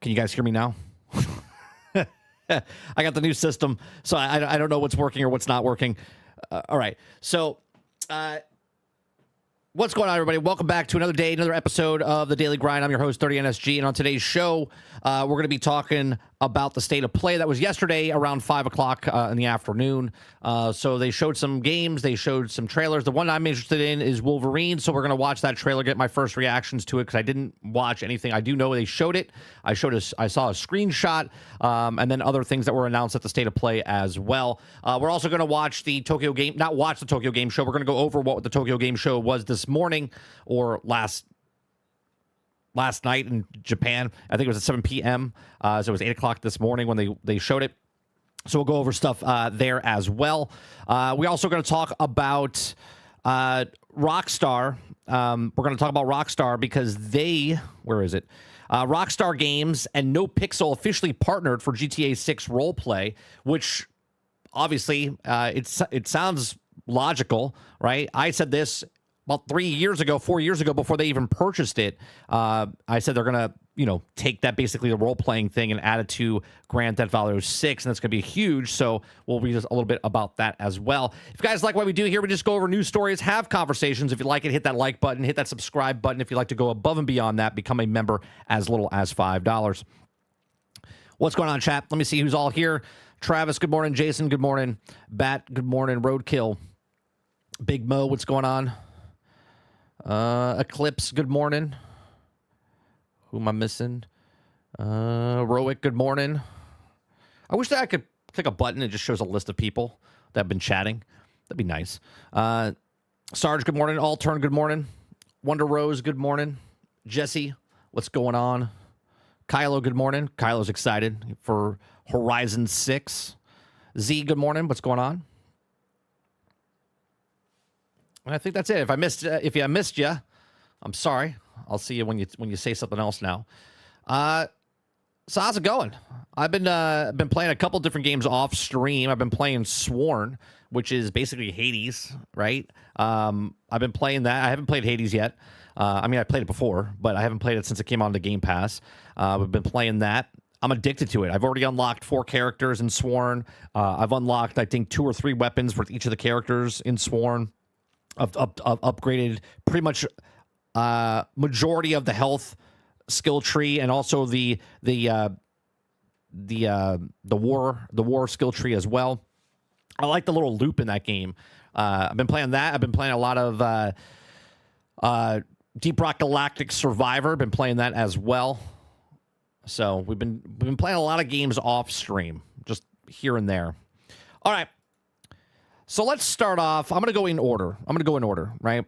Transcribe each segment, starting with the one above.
Can you guys hear me now? I got the new system, so I don't know what's working or what's not working. All right. So what's going on, everybody? Welcome back to another day, another episode of The Daily Grind. I'm your host, 30NSG, and on today's show, we're going to be talking about the state of play that was yesterday around 5 o'clock in the afternoon. So they showed some games. They showed some trailers. The one I'm interested in is Wolverine, so we're going to watch that trailer, get my first reactions to it, because I didn't watch anything. I do know they showed it. I saw a screenshot, and then other things that were announced at the state of play as well. We're also going to watch the Tokyo Game, not watch the Tokyo Game Show. We're going to go over what the Tokyo Game Show was this morning or last night in Japan. I think it was at 7 p.m. So it was 8 o'clock this morning when they showed it. So we'll go over stuff there as well. We're also going to talk about Rockstar. We're going to talk about Rockstar because Rockstar Games and NoPixel officially partnered for GTA 6 Roleplay, which obviously it sounds logical, right? I said this about 4 years ago, before they even purchased it. I said they're going to, take that, basically the role-playing thing, and add it to Grand Theft Auto 6, and that's going to be huge, so we'll read a little bit about that as well. If you guys like what we do here, we just go over news stories, have conversations. If you like it, hit that like button, hit that subscribe button. If you'd like to go above and beyond that, become a member as little as $5. What's going on, chat? Let me see who's all here. Travis, good morning. Jason, good morning. Bat, good morning. Roadkill. Big Mo, what's going on? Eclipse, good morning. Who am I missing? Roic, good morning. I wish that I could click a button and it just shows a list of people that have been chatting. That'd be nice. Sarge, good morning. Altern, good morning. Wonder Rose, good morning. Jesse, what's going on? Kylo, good morning. Kylo's excited for Horizon 6. Z, good morning. What's going on? And I think that's it. If I missed you, I'm sorry. I'll see you when you say something else now. So how's it going? I've been playing a couple different games off stream. I've been playing Sworn, which is basically Hades, right? I've been playing that. I haven't played Hades yet. I played it before, but I haven't played it since it came on the Game Pass. We've been playing that. I'm addicted to it. I've already unlocked 4 characters in Sworn. I've unlocked, I think, 2 or 3 weapons for each of the characters in Sworn. I've upgraded pretty much majority of the health skill tree, and also the war skill tree as well. I like the little loop in that game. I've been playing that. I've been playing a lot of Deep Rock Galactic Survivor. Been playing that as well. So we've been playing a lot of games off stream, just here and there. All right. So let's start off. I'm going to go in order, right?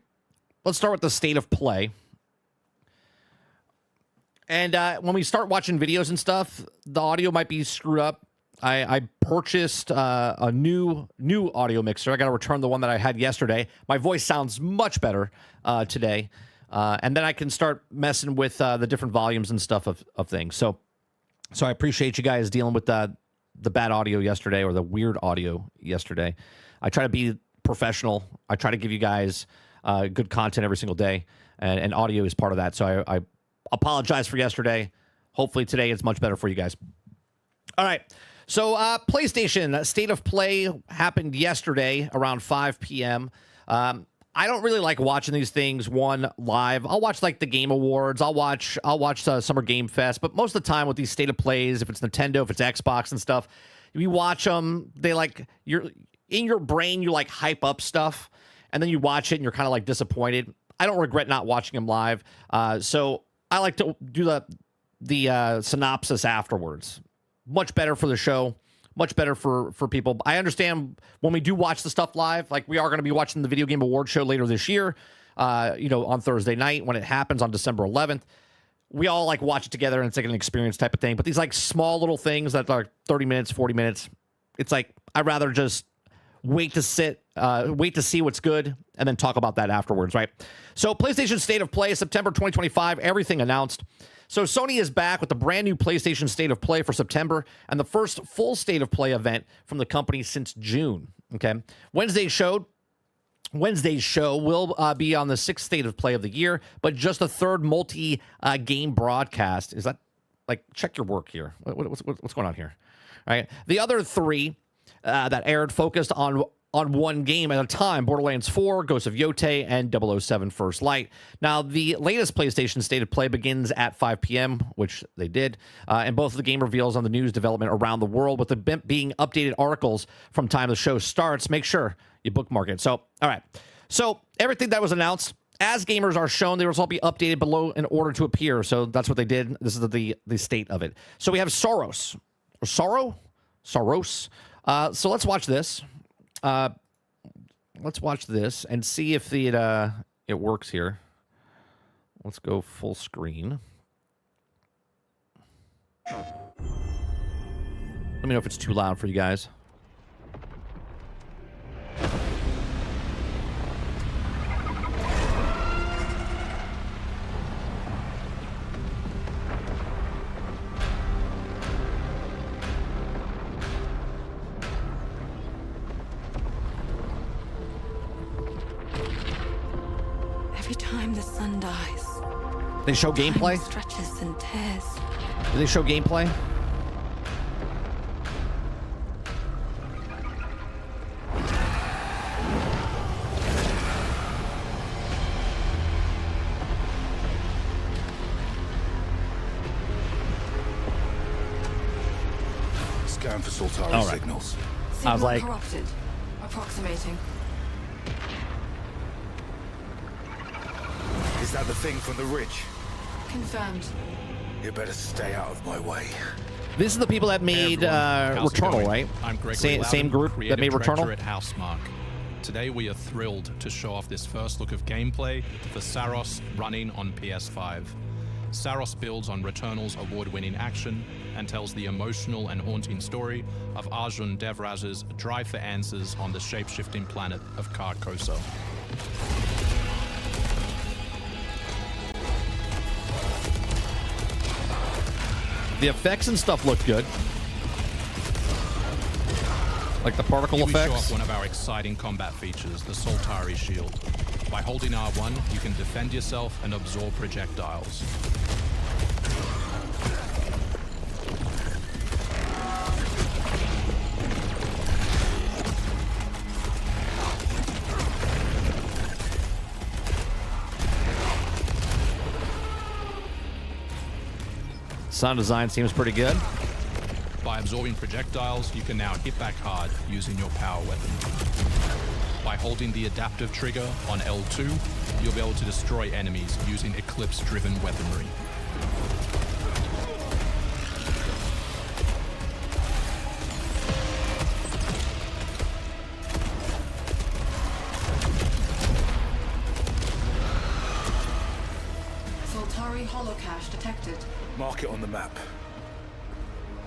Let's start with the state of play. And when we start watching videos and stuff, the audio might be screwed up. I purchased a new audio mixer. I got to return the one that I had yesterday. My voice sounds much better today. And then I can start messing with the different volumes and stuff of things. So I appreciate you guys dealing with the bad audio yesterday, or the weird audio yesterday. I try to be professional. I try to give you guys good content every single day, and audio is part of that. So I apologize for yesterday. Hopefully today it's much better for you guys. All right. So PlayStation State of Play happened yesterday around 5 p.m. I don't really like watching these things live. I'll watch like the Game Awards. I'll watch Summer Game Fest. But most of the time with these State of Plays, if it's Nintendo, if it's Xbox and stuff, you watch them. You're in your brain, you like hype up stuff, and then you watch it and you're kind of like disappointed. I don't regret not watching them live. So I like to do the synopsis afterwards. Much better for the show. Much better for people. I understand when we do watch the stuff live, like we are going to be watching the Video Game Award show later this year, on Thursday night when it happens on December 11th. We all like watch it together, and it's like an experience type of thing. But these like small little things that are 30 minutes, 40 minutes, it's like I'd rather just wait to see what's good, and then talk about that afterwards, right? So PlayStation State of Play, September 2025, everything announced. So Sony is back with the brand new PlayStation State of Play for September, and the first full State of Play event from the company since June, okay? Wednesday's show will be on the 6th State of Play of the year, but just a third multi-game broadcast. Is that Like, check your work here. What's going on here? All right. The other three that aired focused on one game at a time: Borderlands 4, Ghost of Yotei, and 007 First Light. Now, the latest PlayStation State of Play begins at 5 p.m., which they did, and both of the game reveals on the news development around the world, with the being updated articles from time the show starts. Make sure you bookmark it. So, all right. So, everything that was announced, as gamers are shown, they will all be updated below in order to appear. So, that's what they did. This is the state of it. So, we have Soros. Or Sorrow? Soros. So, let's watch this. Let's watch this and see if it works here. Let's go full screen. Let me know if it's too loud for you guys. Every time the sun dies, They show gameplay? stretches and tears. Do they show gameplay? Scan for Sultari All right. signals. I was like- Corrupted. Approximating. Is that the thing from the ridge? Confirmed. You better stay out of my way. This is the people that made Returnal, right? I'm Gregory Same Loudon, group that creative made director Returnal? at Housemarque. Today we are thrilled to show off this first look of gameplay for Saros running on PS5. Saros builds on Returnal's award-winning action and tells the emotional and haunting story of Arjun Devraj's drive for answers on the shape-shifting planet of Carcosa. The effects and stuff look good. Like the particle Here we show effects. off one of our exciting combat features, the Sultari Shield. By holding R1, you can defend yourself and absorb projectiles. Sound design seems pretty good. By absorbing projectiles, you can now hit back hard using your power weapon. By holding the adaptive trigger on L2, you'll be able to destroy enemies using eclipse-driven weaponry. Sultari holocache detected. Mark it on the map.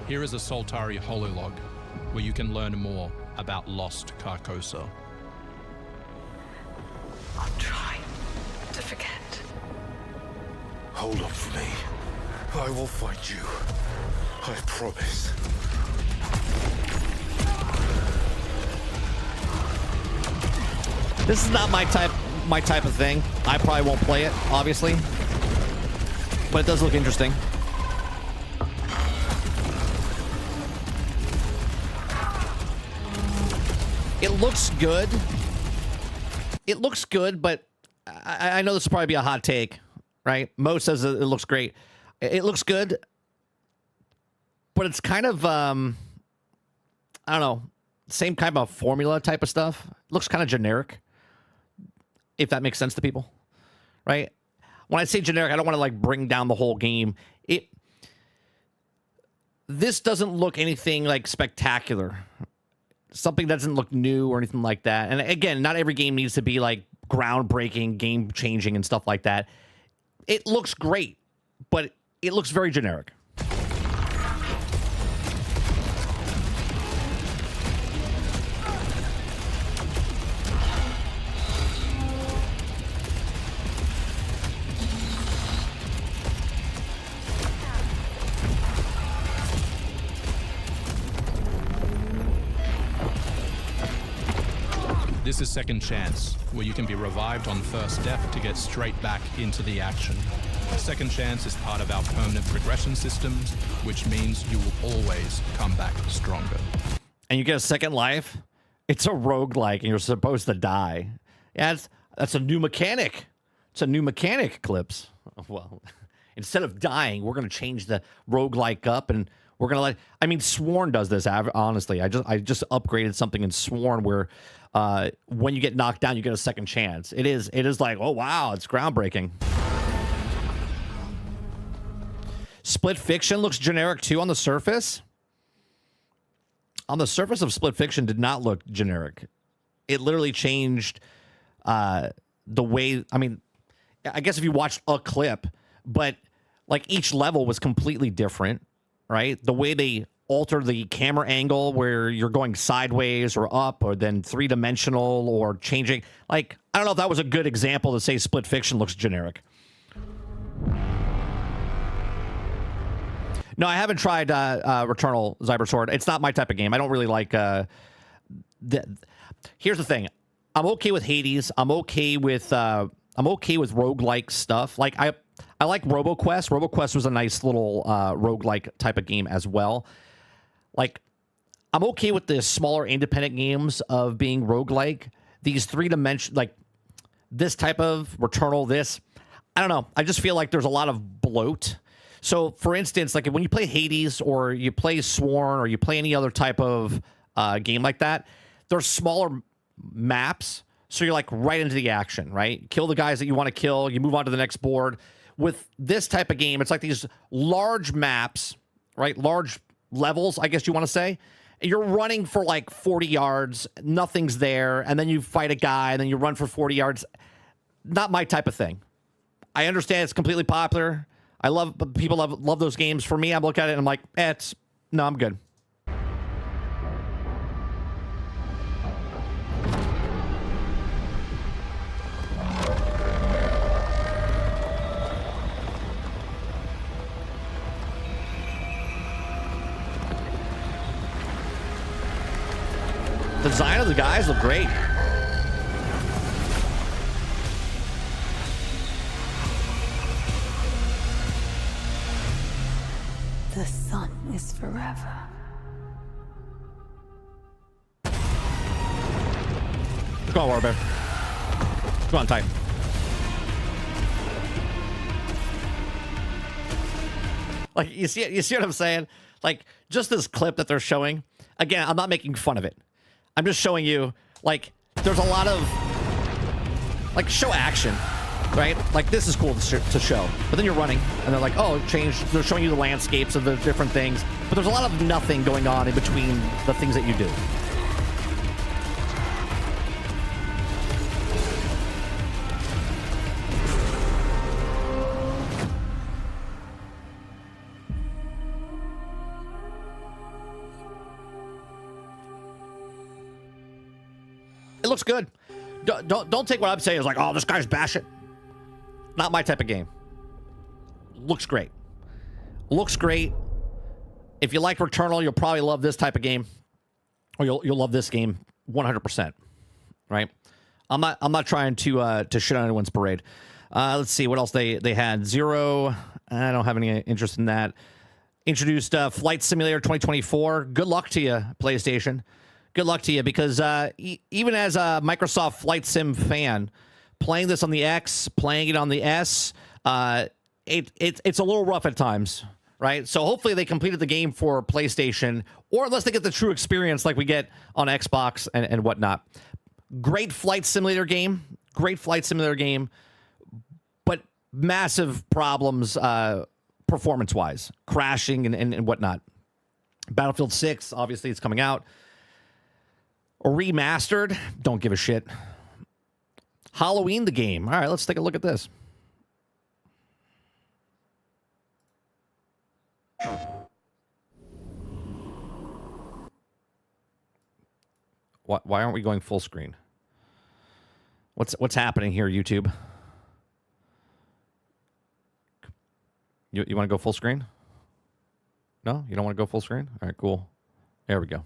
Here is a Sultari hololog, where you can learn more about lost Carcosa. I'll try to forget. Hold up for me. I will find you. I promise. This is not my type of thing. I probably won't play it, obviously. But it does look interesting. It looks good. It looks good, but I know this will probably be a hot take, right? Mo says it looks great. It looks good, but it's kind of, I don't know, same kind of formula type of stuff. It looks kind of generic, if that makes sense to people, right? When I say generic, I don't want to like bring down the whole game. This doesn't look anything like spectacular. Something doesn't look new or anything like that. And again, not every game needs to be like groundbreaking, game changing and stuff like that. It looks great, but it looks very generic. This This is Second Chance, where you can be revived on first death to get straight back into the action. Second Chance is part of our permanent progression systems, which means you will always come back stronger. And you get a second life. It's a roguelike, and you're supposed to die. Yeah, that's a new mechanic. It's a new mechanic, Clips. Well, instead of dying, we're going to change the roguelike up, and we're going to I mean, Sworn does this, honestly. I just upgraded something in Sworn where when you get knocked down, you get a second chance. It is like, oh, wow, it's groundbreaking. Split Fiction looks generic, too, on the surface. On the surface of Split Fiction did not look generic. It literally changed the way... I mean, I guess if you watched a clip, but like each level was completely different, right? The way they alter the camera angle where you're going sideways or up or then three-dimensional or changing. Like, I don't know if that was a good example to say Split Fiction looks generic. No, I haven't tried Returnal Cybersword. It's not my type of game. I don't really like... Here's the thing. I'm okay with Hades. I'm okay with roguelike stuff. Like, I like RoboQuest. RoboQuest was a nice little roguelike type of game as well. Like, I'm okay with the smaller independent games of being roguelike. These three-dimension... Like, this type of Returnal, this... I don't know. I just feel like there's a lot of bloat. So, for instance, like when you play Hades or you play Sworn or you play any other type of game like that, there's smaller maps, so you're like right into the action, right? Kill the guys that you want to kill, you move on to the next board. With this type of game, it's like these large maps, right? Large levels, I guess you want to say. You're running for like 40 yards, nothing's there, and then you fight a guy, and then you run for 40 yards. Not my type of thing. I understand it's completely popular. People love those games. For me, I'm looking at it and I'm like, no, I'm good. The design of the guys look great. The sun is forever. Go on, Warbear. Go on, Titan. Like, you see what I'm saying? Like, just this clip that they're showing. Again, I'm not making fun of it. I'm just showing you, like, there's a lot of, like, show action, right? Like, this is cool to show. But then you're running, and they're like, oh, it changed. They're showing you the landscapes of the different things. But there's a lot of nothing going on in between the things that you do. It looks good. Don't take what I'm saying as like, oh, this guy's bashing. Not my type of game. Looks great. Looks great. If you like Returnal, you'll probably love this type of game, or you'll love this game 100%. Right? I'm not trying to shit on anyone's parade. Let's see what else they had. Zero. I don't have any interest in that. Introduced Flight Simulator 2024. Good luck to you, PlayStation. Good luck to you, because even as a Microsoft Flight Sim fan, playing this on the X, playing it on the S, it's a little rough at times, right? So hopefully they completed the game for PlayStation, or unless they get the true experience like we get on Xbox and whatnot. Great flight simulator game, but massive problems performance-wise, crashing and whatnot. Battlefield 6, obviously it's coming out. Remastered, don't give a shit. Halloween the game. All right, let's take a look at this. Why aren't we going full screen? What's happening here, YouTube? You want to go full screen? No? You don't want to go full screen? All right, cool. There we go.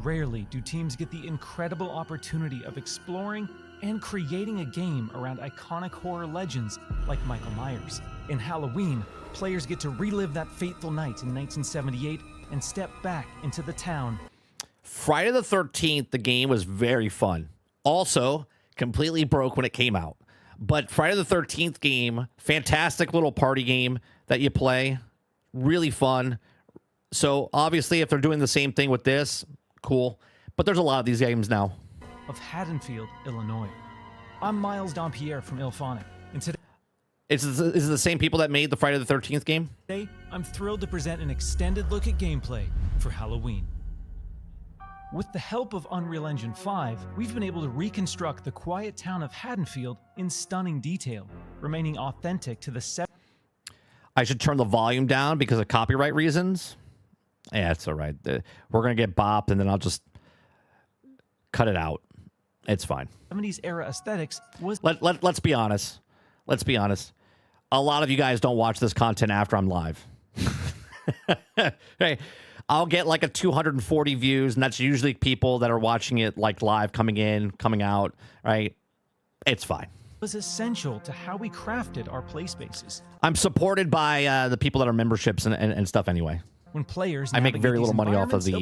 Rarely do teams get the incredible opportunity of exploring and creating a game around iconic horror legends like Michael Myers. In Halloween, players get to relive that fateful night in 1978 and step back into the town. Friday the 13th, the game was very fun. Also, completely broke when it came out. But Friday the 13th game, fantastic little party game that you play. Really fun. So, obviously, if they're doing the same thing with this, cool. But there's a lot of these games now. Of Haddonfield, Illinois. I'm Miles Dompierre from Ilphonic, and today Is it the same people that made the Friday the 13th game? I'm thrilled to present an extended look at gameplay for Halloween. With the help of Unreal Engine 5, we've been able to reconstruct the quiet town of Haddonfield in stunning detail, remaining authentic to the I should turn the volume down because of copyright reasons. Yeah, it's all right. We're going to get bopped, and then I'll just cut it out. It's fine. 70s era aesthetics was... Let's be honest. Let's be honest. A lot of you guys don't watch this content after I'm live. Hey, I'll get like a 240 views, and that's usually people that are watching it like live, coming in, coming out, right? It's fine. Was essential to how we crafted our play spaces. I'm supported by the people that are memberships and stuff anyway. When players I make very little money off of the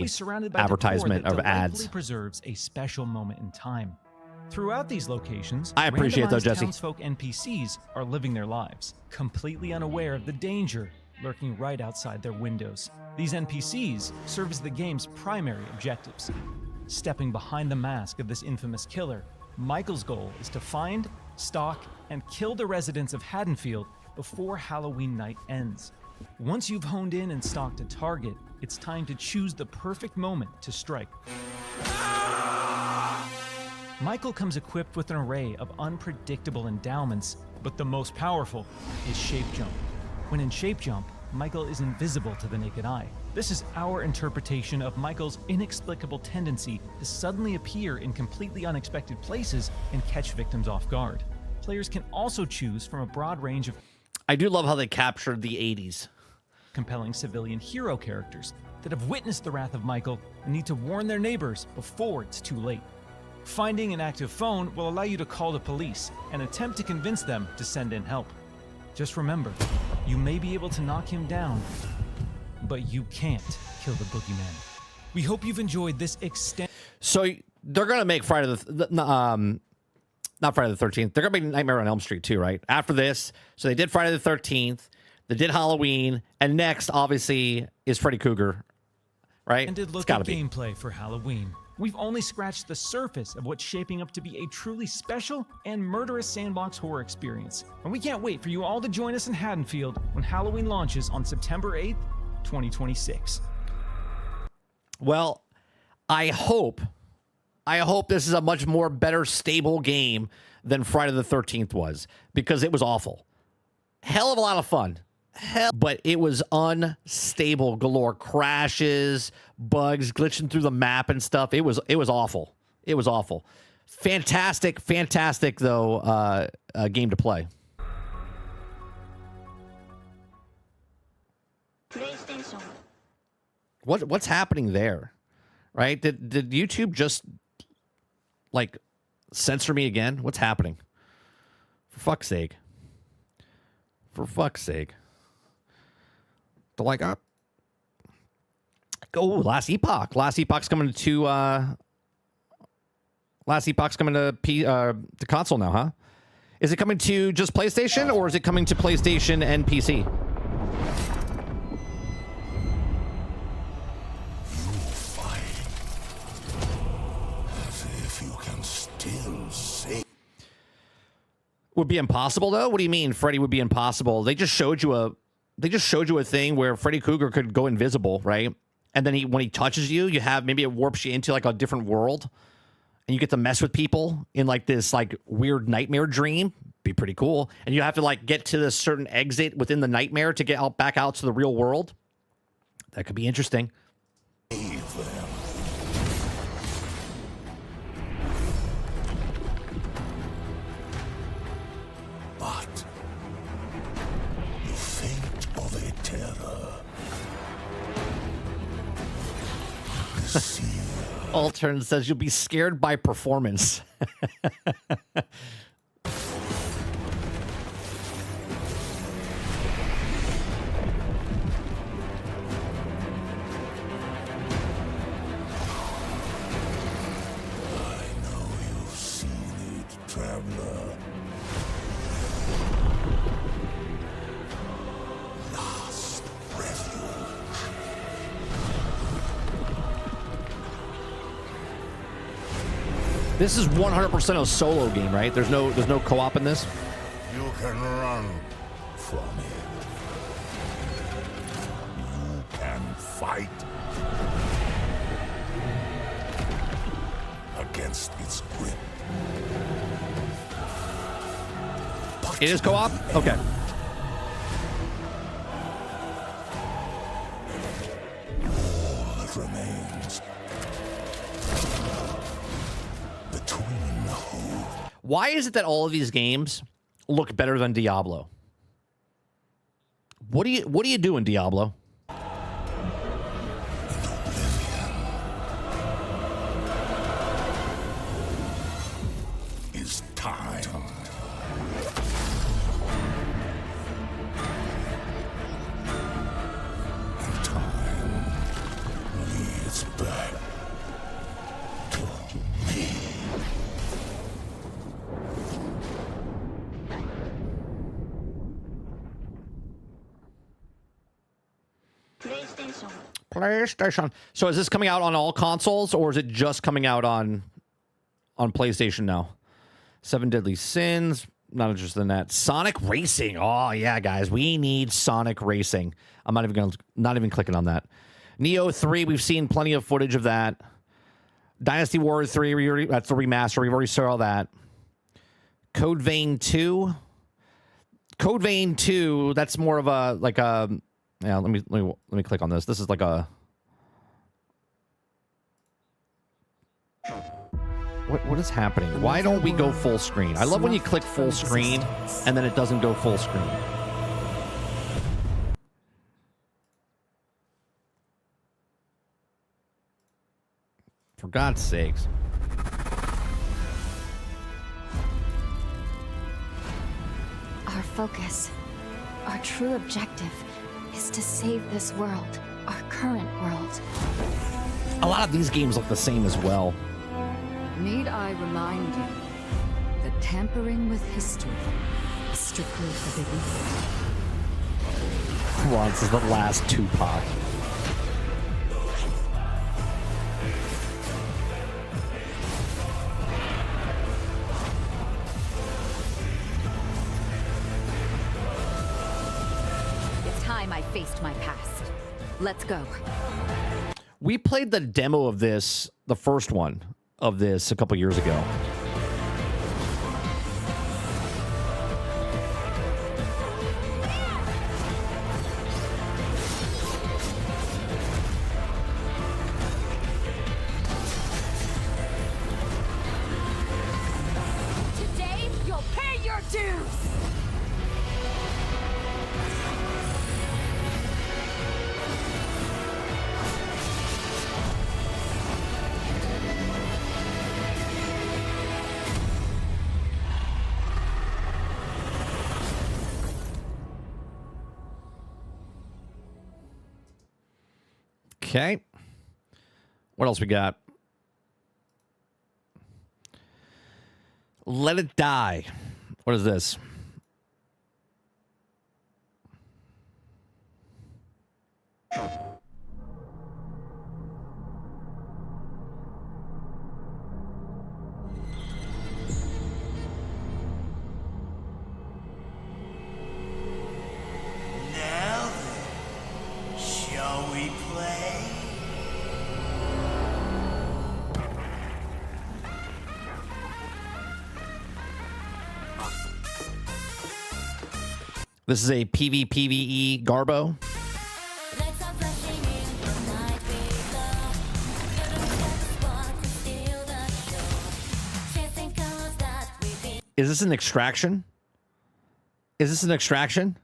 advertisement of that ads. Preserves a special moment in time. Throughout these locations, I appreciate those, Jesse. Townsfolk NPCs are living their lives, completely unaware of the danger lurking right outside their windows. These NPCs serve as the game's primary objectives. Stepping behind the mask of this infamous killer, Michael's goal is to find, stalk, and kill the residents of Haddonfield before Halloween night ends. Once you've honed in and stalked a target, it's time to choose the perfect moment to strike. Michael comes equipped with an array of unpredictable endowments, but the most powerful is Shape Jump. When in Shape Jump, Michael is invisible to the naked eye. This is our interpretation of Michael's inexplicable tendency to suddenly appear in completely unexpected places and catch victims off guard. Players can also choose from a broad range of... I do love how they captured the 80s. Compelling civilian hero characters that have witnessed the wrath of Michael and need to warn their neighbors before it's too late. Finding an active phone will allow you to call the police and attempt to convince them to send in help. Just remember, you may be able to knock him down, but you can't kill the boogeyman. We hope you've enjoyed this So they're going to make Friday not Friday the 13th. They're going to make Nightmare on Elm Street too, right? After this. So they did Friday the 13th. They did Halloween. And next, obviously, is Freddy Krueger, right? It's gotta be. Gameplay for Halloween. We've only scratched the surface of what's shaping up to be a truly special and murderous sandbox horror experience. And we can't wait for you all to join us in Haddonfield when Halloween launches on September 8th, 2026. Well, I hope this is a much more better, stable game than Friday the 13th was, because it was awful. Hell of a lot of fun. But it was unstable galore. Crashes, bugs, glitching through the map and stuff. It was awful. It was awful. Fantastic, though, game to play. PlayStation. What's happening there? Right? Did YouTube just like censor me again? What's happening? For fuck's sake. For fuck's sake. They're like, go Last Epoch. Last Epoch's coming to console now, huh? Is it coming to just PlayStation, or is it coming to PlayStation and PC? Would be impossible though? What do you mean Freddy would be impossible? They just showed you a thing where Freddy Krueger could go invisible, right? And then when he touches you, you have maybe it warps you into like a different world, and you get to mess with people in like this like weird nightmare dream. Be pretty cool. And you have to like get to this certain exit within the nightmare to get back out to the real world. That could be interesting. Altern says you'll be scared by performance. Traveler. Last refuge. This is 100% a solo game, right? There's no co-op in this. You can run from it. You can fight against its grip. It is co-op? Okay. All that remains between the hope. Why is it that all of these games look better than Diablo? What do you do in Diablo? Is time. And time leads back to me. PlayStation. So is this coming out on all consoles, or is it just coming out on PlayStation now? Seven Deadly Sins. Not interested in that. Sonic Racing. Oh yeah, guys, we need Sonic Racing. I'm not even clicking on that. Neo 3. We've seen plenty of footage of that. Dynasty Warrior 3. That's the remaster. We've already saw all that. Code Vein 2. Code Vein 2. That's more of a like a. Yeah, let me click on this. This is like a. What is happening? Why don't we go full screen? I love when you click full screen and then it doesn't go full screen. For God's sakes. Our focus, our true objective, is to save this world, our current world. A lot of these games look the same as well. Need I remind you that tampering with history is strictly forbidden? Come on, this is the last Tupac. It's time I faced my past. Let's go. We played the demo of this, the first one of this, a couple years ago. Today, you'll pay your dues! Okay. What else we got? Let It Die. What is this? Now then, shall we play? This is a PvPvE Garbo. Is this an extraction? Is this an extraction?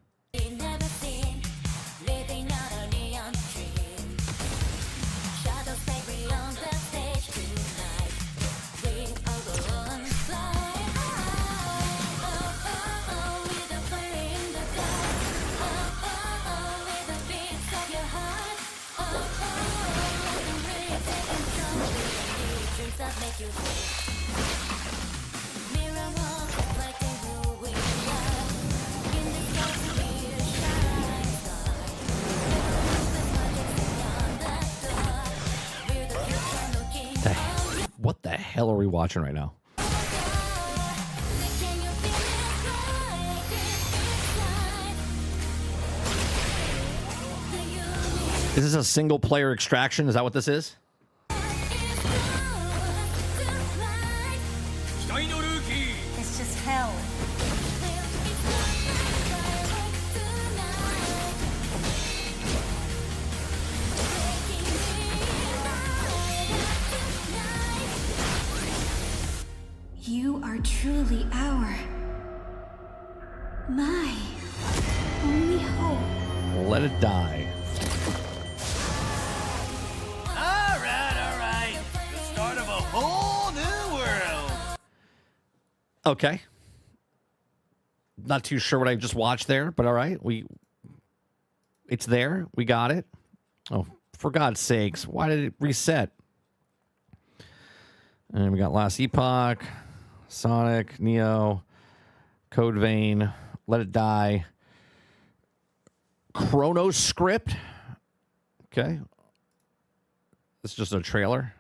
What the hell are we watching right now? Is this a single player extraction? Is that what this is? It's just hell. You are truly my only hope. Let it die. All right. The start of a whole new world. Okay. Not too sure what I just watched there, but all right. It's there. We got it. Oh, for God's sakes. Why did it reset? And we got Last Epoch, Sonic, Neo, Code Vein, Let It Die, Chronos Script. Okay. This is just a trailer.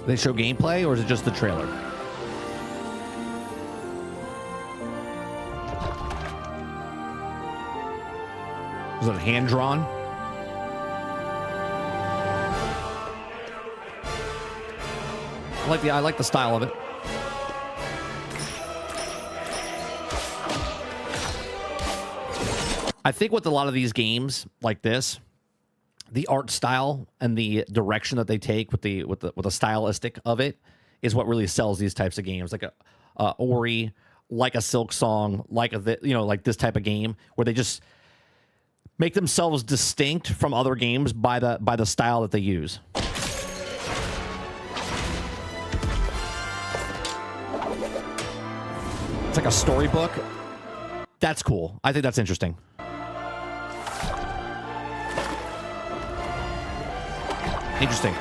They show gameplay, or is it just the trailer? Was it hand drawn? I like the style of it. I think with a lot of these games like this, the art style and the direction that they take with the stylistic of it is what really sells these types of games, like a Ori, like a Silk Song, like like this type of game where they just make themselves distinct from other games by the style that they use. It's like a storybook. That's cool. I think that's interesting. Interesting.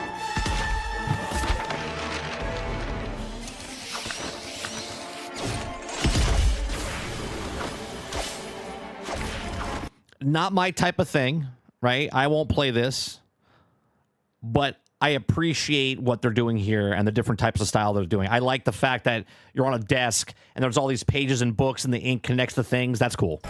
Not my type of thing, right? I won't play this, but I appreciate what they're doing here and the different types of style they're doing. I like the fact that you're on a desk and there's all these pages and books and the ink connects to things. That's cool.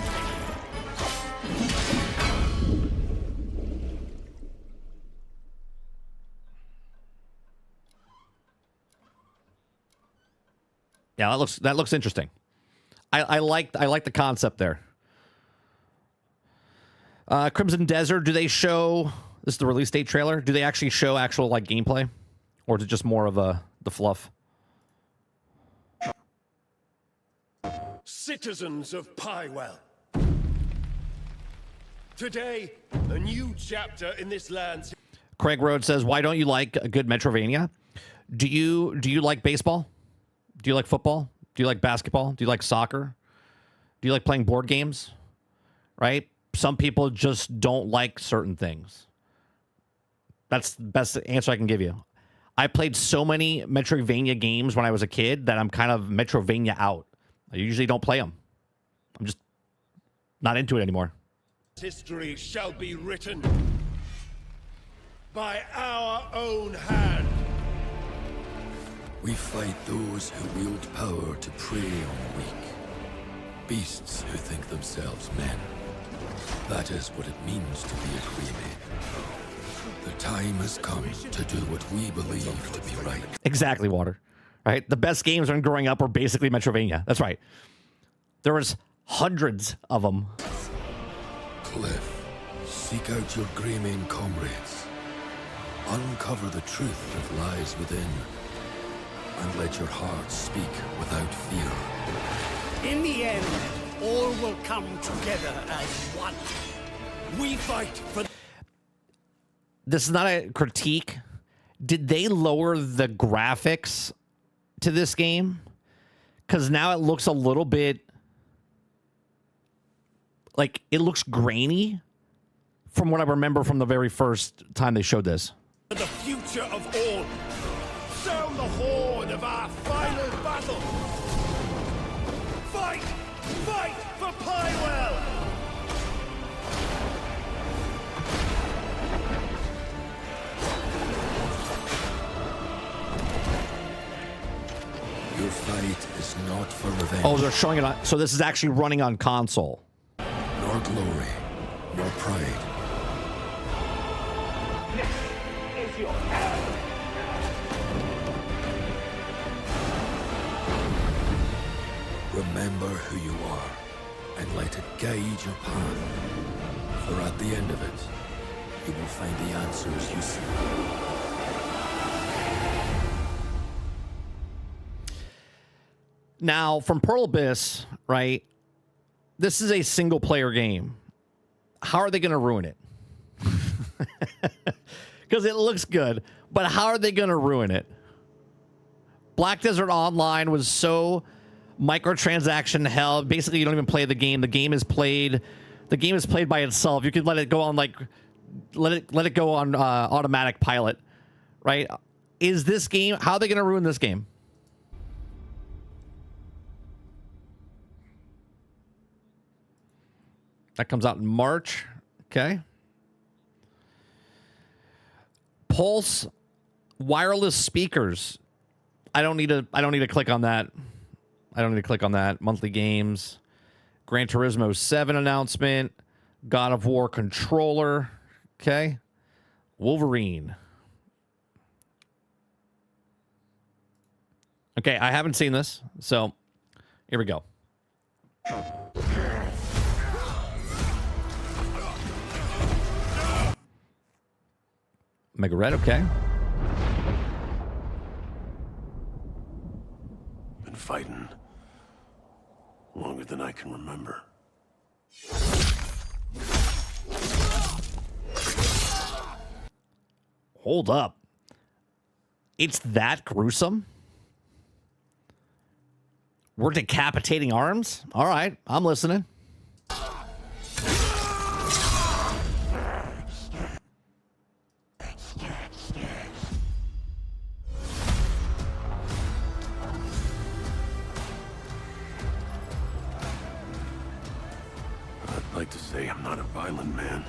Yeah, that looks interesting. I like the concept there. Crimson Desert, do they show this is the release date trailer? Do they actually show actual like gameplay, or is it just more of the fluff? Citizens of Pywell. Today, a new chapter in this land. Craig Road says, "Why don't you like a good Metrovania? Do you like baseball? Do you like football? Do you like basketball? Do you like soccer? Do you like playing board games? Right? Some people just don't like certain things. That's the best answer I can give you. I played so many Metrovania games when I was a kid that I'm kind of Metrovania out. I usually don't play them. I'm just not into it anymore. History shall be written by our own hand. We fight those who wield power to prey on the weak. Beasts who think themselves men. That is what it means to be a Creamy. The time has come to do what we believe to be right. Exactly, Water. Right? The best games when growing up were basically Metrovania. That's right. There was hundreds of them. Cliff, seek out your Greymane comrades. Uncover the truth that lies within. And let your heart speak without fear. In the end, all will come together as one. We fight for... This is not a critique. Did they lower the graphics to this game? Because now it looks a little bit like, it looks grainy from what I remember from the very first time they showed this. The future of all. Sound the horn of our final battle. Fight! Fight for Pywell! Your fight is not for revenge. Oh, they're showing it on... So this is actually running on console. Nor glory, nor pride. This is your hand. Remember who you are, and let it guide your path. For at the end of it, you will find the answers you seek. Now, from Pearl Abyss, right, this is a single-player game. How are they going to ruin it? Because it looks good, but how are they going to ruin it? Black Desert Online was so microtransaction hell. Basically, you don't even play the game. The game is played by itself. You could let it go on, like, let it go on automatic pilot, right? Is this game, how are they going to ruin this game? That comes out in March. Okay. Pulse wireless speakers. I don't need to click on that. I don't need to click on that. Monthly games. Gran Turismo 7 announcement. God of War controller. Okay. Wolverine. Okay, I haven't seen this, so here we go. Mega Red, okay. Been fighting longer than I can remember. Hold up. It's that gruesome? We're decapitating arms? All right, I'm listening. I'd like to say I'm not a violent man.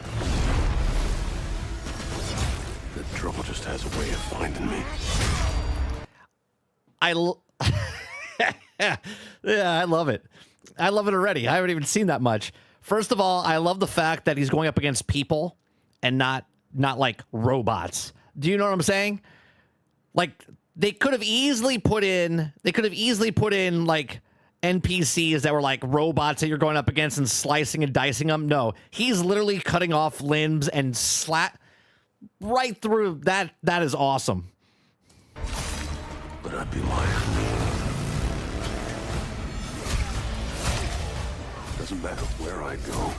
The trouble just has a way of finding me. Yeah, I love it. I love it already. I haven't even seen that much. First of all, I love the fact that he's going up against people and not like robots. Do you know what I'm saying? Like, they could have easily put in like NPCs that were like robots that you're going up against and slicing and dicing them. No, he's literally cutting off limbs and slap right through that. That is awesome. But I'd be lying. Doesn't matter where I go.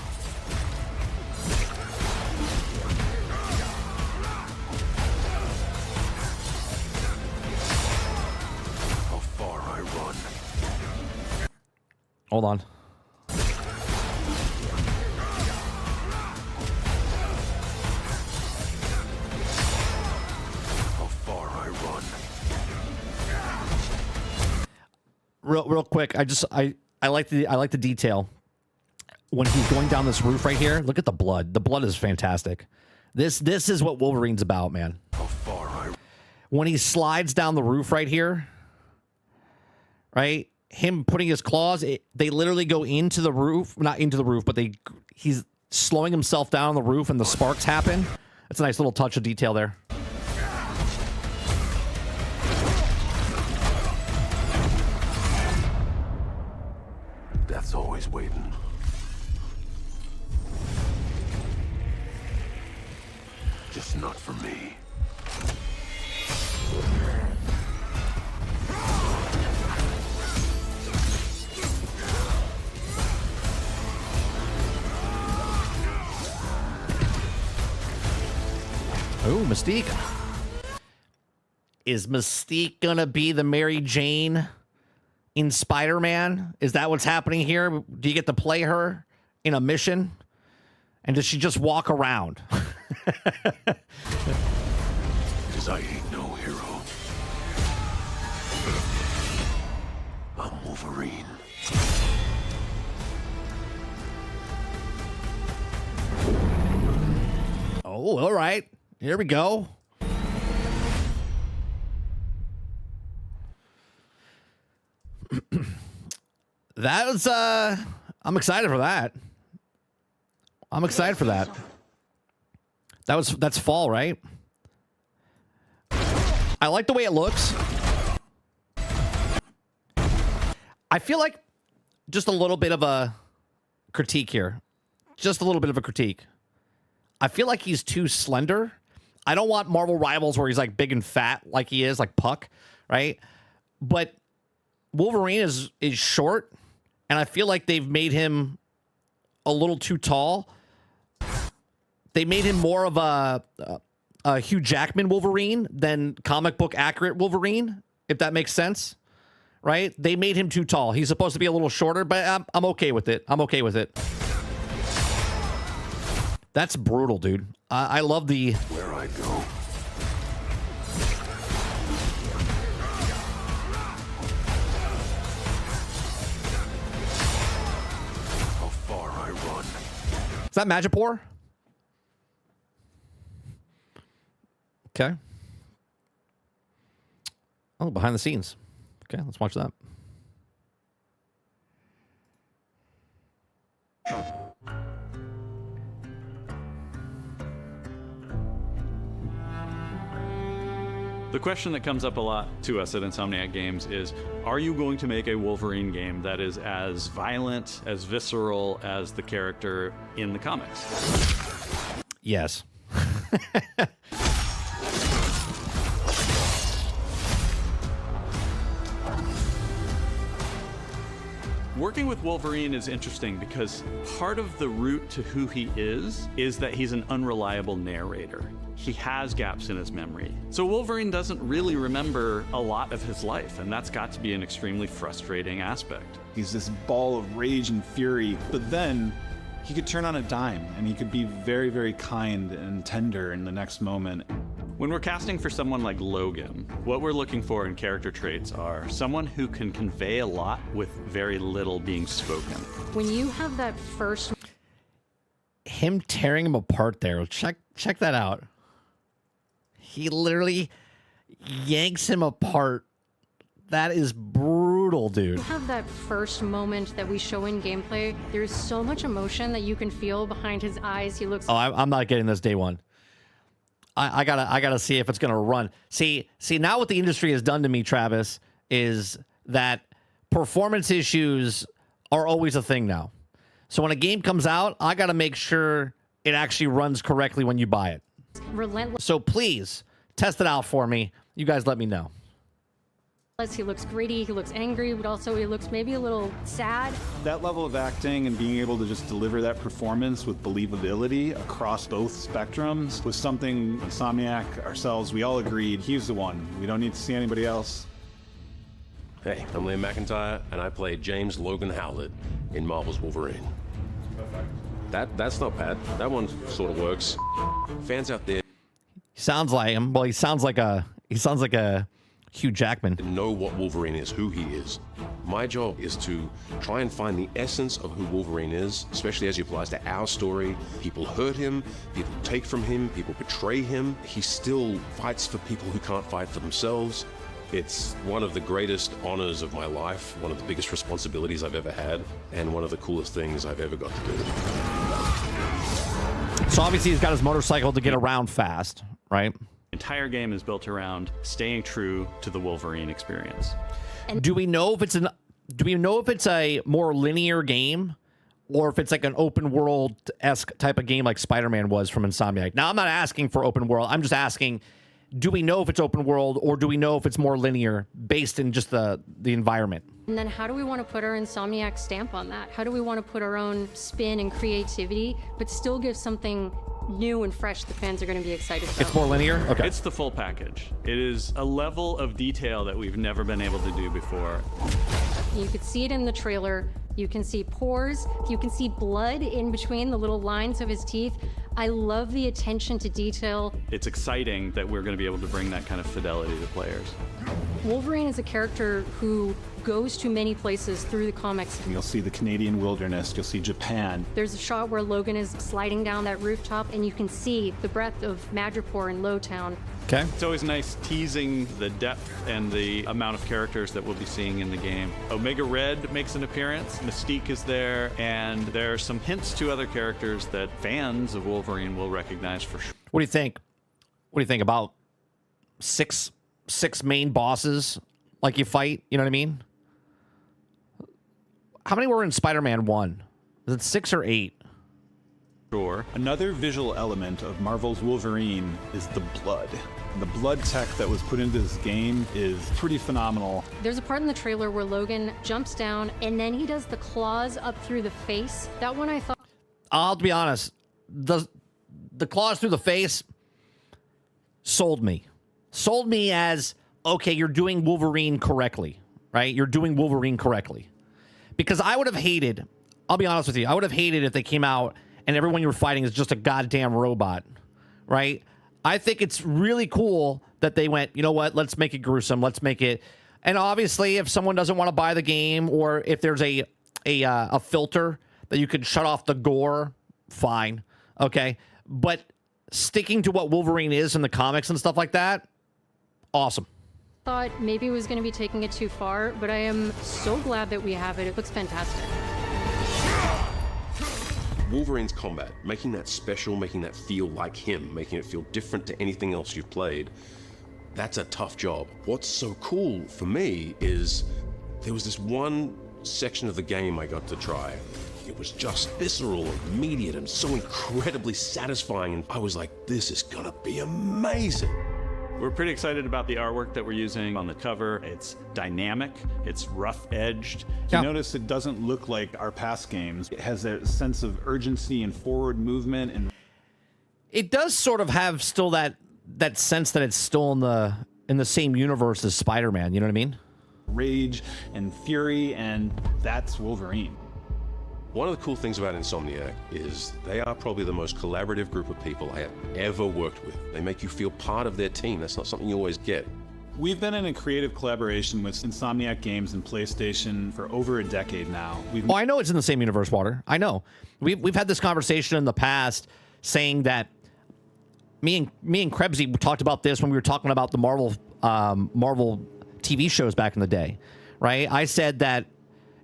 How far I run. Hold on. How far I run. Real quick, I like the detail. When he's going down this roof right here, look at the blood. The blood is fantastic. This is what Wolverine's about, man. How far I... When he slides down the roof right here, right? Him putting his claws, they literally go into the roof. Not into the roof, but he's slowing himself down on the roof and the sparks happen. That's a nice little touch of detail there. Death's always waiting. Just not for me. Oh, Mystique. Is Mystique gonna be the Mary Jane in Spider-Man? Is that what's happening here? Do you get to play her in a mission? And does she just walk around? Because I ain't no hero. I'm Wolverine. Oh, all right. Here we go. That was, I'm excited for that. I'm excited for that. That's fall, right? I like the way it looks. I feel like just a little bit of a critique here. Just a little bit of a critique. I feel like he's too slender. I don't want Marvel Rivals where he's like big and fat like he is, like Puck, right? But Wolverine is short, and I feel like they've made him a little too tall. They made him more of a Hugh Jackman Wolverine than comic book accurate Wolverine, if that makes sense, right? They made him too tall. He's supposed to be a little shorter, but I'm okay with it. I'm okay with it. That's brutal, dude. I love the... Where I go. How far I run. Is that Magipore? Okay. Oh, behind the scenes. Okay, let's watch that. The question that comes up a lot to us at Insomniac Games is, are you going to make a Wolverine game that is as violent, as visceral as the character in the comics? Yes. Working with Wolverine is interesting because part of the route to who he is that he's an unreliable narrator. He has gaps in his memory. So Wolverine doesn't really remember a lot of his life, and that's got to be an extremely frustrating aspect. He's this ball of rage and fury, but then he could turn on a dime, and he could be very, very kind and tender in the next moment. When we're casting for someone like Logan, what we're looking for in character traits are someone who can convey a lot with very little being spoken. When you have that first... Him tearing him apart there. Check that out. He literally yanks him apart. That is brutal, dude. You have that first moment that we show in gameplay. There's so much emotion that you can feel behind his eyes. He looks... Oh, I'm not getting this day one. I gotta see if it's gonna run. See, now what the industry has done to me, Travis, is that performance issues are always a thing now. So when a game comes out, I gotta make sure it actually runs correctly when you buy it. Relentless. So please test it out for me. You guys let me know. He looks gritty, he looks angry, but also he looks maybe a little sad. That level of acting and being able to just deliver that performance with believability across both spectrums was something Insomniac, ourselves, we all agreed he's the one. We don't need to see anybody else. Hey, I'm Liam McIntyre, and I play James Logan Howlett in Marvel's Wolverine. That's not bad. That one sort of works. Fans out there... He sounds like him. Well, he sounds like a Hugh Jackman. Know what Wolverine is, who he is. My job is to try and find the essence of who Wolverine is, especially as he applies to our story. People hurt him, people take from him, people betray him. He still fights for people who can't fight for themselves. It's one of the greatest honors of my life, one of the biggest responsibilities I've ever had, and one of the coolest things I've ever got to do. So obviously he's got his motorcycle to get around fast, right? Entire game is built around staying true to the Wolverine experience. Do we know if it's a more linear game, or if it's like an open world-esque type of game like Spider-Man was from Insomniac? Now, I'm not asking for open world. I'm just asking, do we know if it's open world, or do we know if it's more linear based in just the environment? And then how do we want to put our Insomniac stamp on that? How do we want to put our own spin and creativity, but still give something new and fresh the fans are going to be excited about? It's more linear? Okay. It's the full package. It is a level of detail that we've never been able to do before. You could see it in the trailer. You can see pores. You can see blood in between the little lines of his teeth. I love the attention to detail. It's exciting that we're going to be able to bring that kind of fidelity to players. Wolverine is a character who goes to many places through the comics. You'll see the Canadian wilderness, you'll see Japan. There's a shot where Logan is sliding down that rooftop, and you can see the breadth of Madripoor in Lowtown. Okay. It's always nice teasing the depth and the amount of characters that we'll be seeing in the game. Omega Red makes an appearance, Mystique is there, and there are some hints to other characters that fans of Wolverine will recognize for sure. What do you think? What do you think about six main bosses like you fight? You know what I mean? How many were in Spider-Man 1? Is it 6 or 8? Sure. Another visual element of Marvel's Wolverine is the blood. The blood tech that was put into this game is pretty phenomenal. There's a part in the trailer where Logan jumps down, and then he does the claws up through the face. That one I thought... I'll be honest. The claws through the face sold me. Sold me as, okay, you're doing Wolverine correctly, right? You're doing Wolverine correctly. Because I would have hated, I'll be honest with you, I would have hated if they came out and everyone you were fighting is just a goddamn robot, right? I think it's really cool that they went, you know what, let's make it gruesome, let's make it... And obviously, if someone doesn't want to buy the game, or if there's a filter that you could shut off the gore, fine, okay? But sticking to what Wolverine is in the comics and stuff like that, awesome. Thought maybe it was going to be taking it too far, but I am so glad that we have it. It looks fantastic. Wolverine's combat, making that special, making that feel like him, making it feel different to anything else you've played, that's a tough job. What's so cool for me is there was this one section of the game I got to try. It was just visceral and immediate and so incredibly satisfying, and I was like, this is gonna be amazing. We're pretty excited about the artwork that we're using on the cover. It's dynamic, it's rough-edged. You notice it doesn't look like our past games. It has a sense of urgency and forward movement, and it does sort of have still that sense that it's still in the same universe as Spider-Man, you know what I mean? Rage and fury, and that's Wolverine. One of the cool things about Insomniac is they are probably the most collaborative group of people I have ever worked with. They make you feel part of their team. That's not something you always get. We've been in a creative collaboration with Insomniac Games and PlayStation for over a decade now. Oh, I know it's in the same universe, Water. I know. We've had this conversation in the past saying that me and Krebsy talked about this when we were talking about the Marvel TV shows back in the day, right? I said that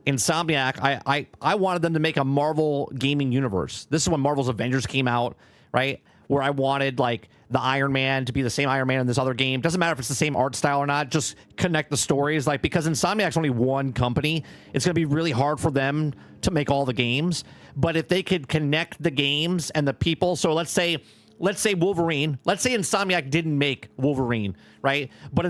Insomniac, I wanted them to make a Marvel gaming universe. This is when Marvel's Avengers came out, right? Where I wanted, like, the Iron Man to be the same Iron Man in this other game. Doesn't matter if it's the same art style or not. Just connect the stories. Like, because Insomniac's only one company, it's going to be really hard for them to make all the games. But if they could connect the games and the people, so let's say Wolverine. Let's say Insomniac didn't make Wolverine, right? But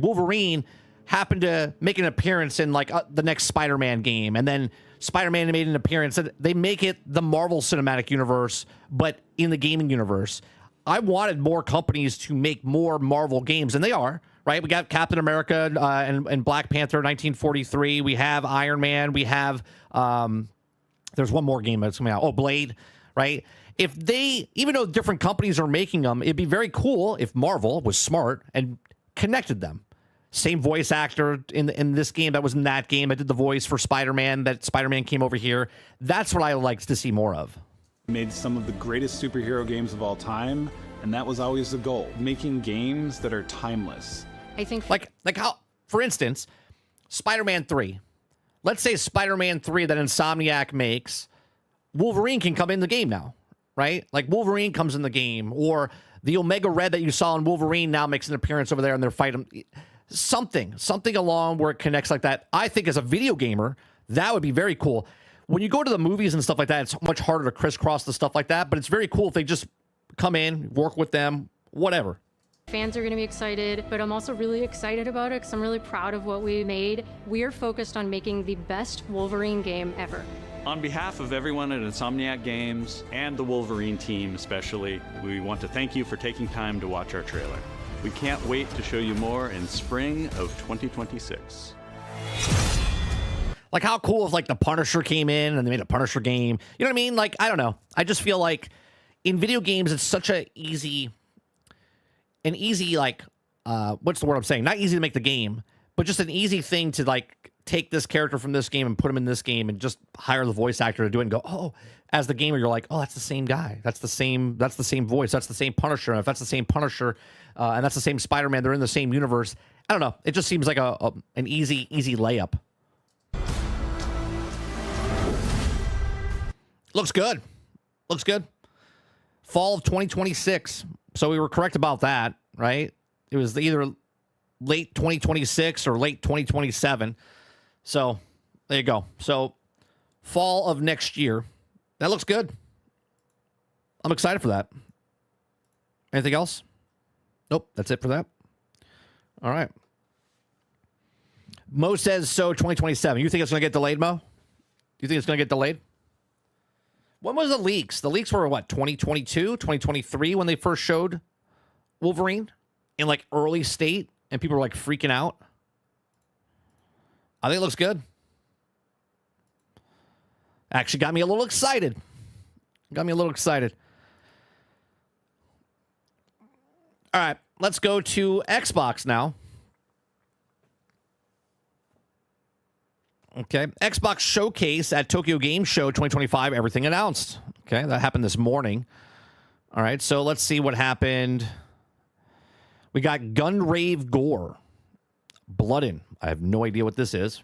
Wolverine happened to make an appearance in like the next Spider-Man game, and then Spider-Man made an appearance. They make it the Marvel Cinematic Universe, but in the gaming universe. I wanted more companies to make more Marvel games, and they are, right? We got Captain America and Black Panther 1943. We have Iron Man. We have, there's one more game that's coming out. Oh, Blade, right? If they, even though different companies are making them, it'd be very cool if Marvel was smart and connected them. Same voice actor in this game that was in that game. I did the voice for Spider-Man, that Spider-Man came over here. That's what I like to see more of. Made some of the greatest superhero games of all time, and that was always the goal. Making games that are timeless. I think like how, for instance, Spider-Man 3. Let's say Spider-Man 3 that Insomniac makes, Wolverine can come in the game now, right? Like Wolverine comes in the game, or the Omega Red that you saw in Wolverine now makes an appearance over there and they're fighting. Something along where it connects like that. I think as a video gamer, that would be very cool. When you go to the movies and stuff like that, it's much harder to crisscross the stuff like that, but it's very cool if they just come in, work with them, whatever. fans are going to be excited, but I'm also really excited about it because I'm really proud of what we made. We are focused on making the best Wolverine game ever. On behalf of everyone at Insomniac Games and the Wolverine team especially, we want to thank you for taking time to watch our trailer. We can't wait to show you more in spring of 2026. Like, how cool if, like, the Punisher came in and they made a Punisher game? You know what I mean? Like, I don't know. I just feel like in video games, it's such an easy, like, what's the word I'm saying? Not easy to make the game, but just an easy thing to, like, take this character from this game and put him in this game and just hire the voice actor to do it and go, oh, as the gamer, you're like, oh, that's the same guy. That's the same voice. That's the same Punisher. And if that's the same Punisher and that's the same Spider-Man, they're in the same universe. I don't know. It just seems like an easy layup. Looks good. Looks good. Fall of 2026. So we were correct about that, right? It was either late 2026 or late 2027. So there you go. So fall of next year. That looks good. I'm excited for that. Anything else? Nope. That's it for that. All right. Mo says so 2027. You think it's going to get delayed, Mo? You think it's going to get delayed? When was the leaks? The leaks were what, 2022, 2023 when they first showed Wolverine in like early state and people were like freaking out. I think it looks good. Actually got me a little excited. All right, let's go to Xbox now. Okay, Xbox Showcase at Tokyo Game Show 2025, everything announced. Okay, that happened this morning. All right, so let's see what happened. We got Gunrave Gore. Bloodin. I have no idea what this is.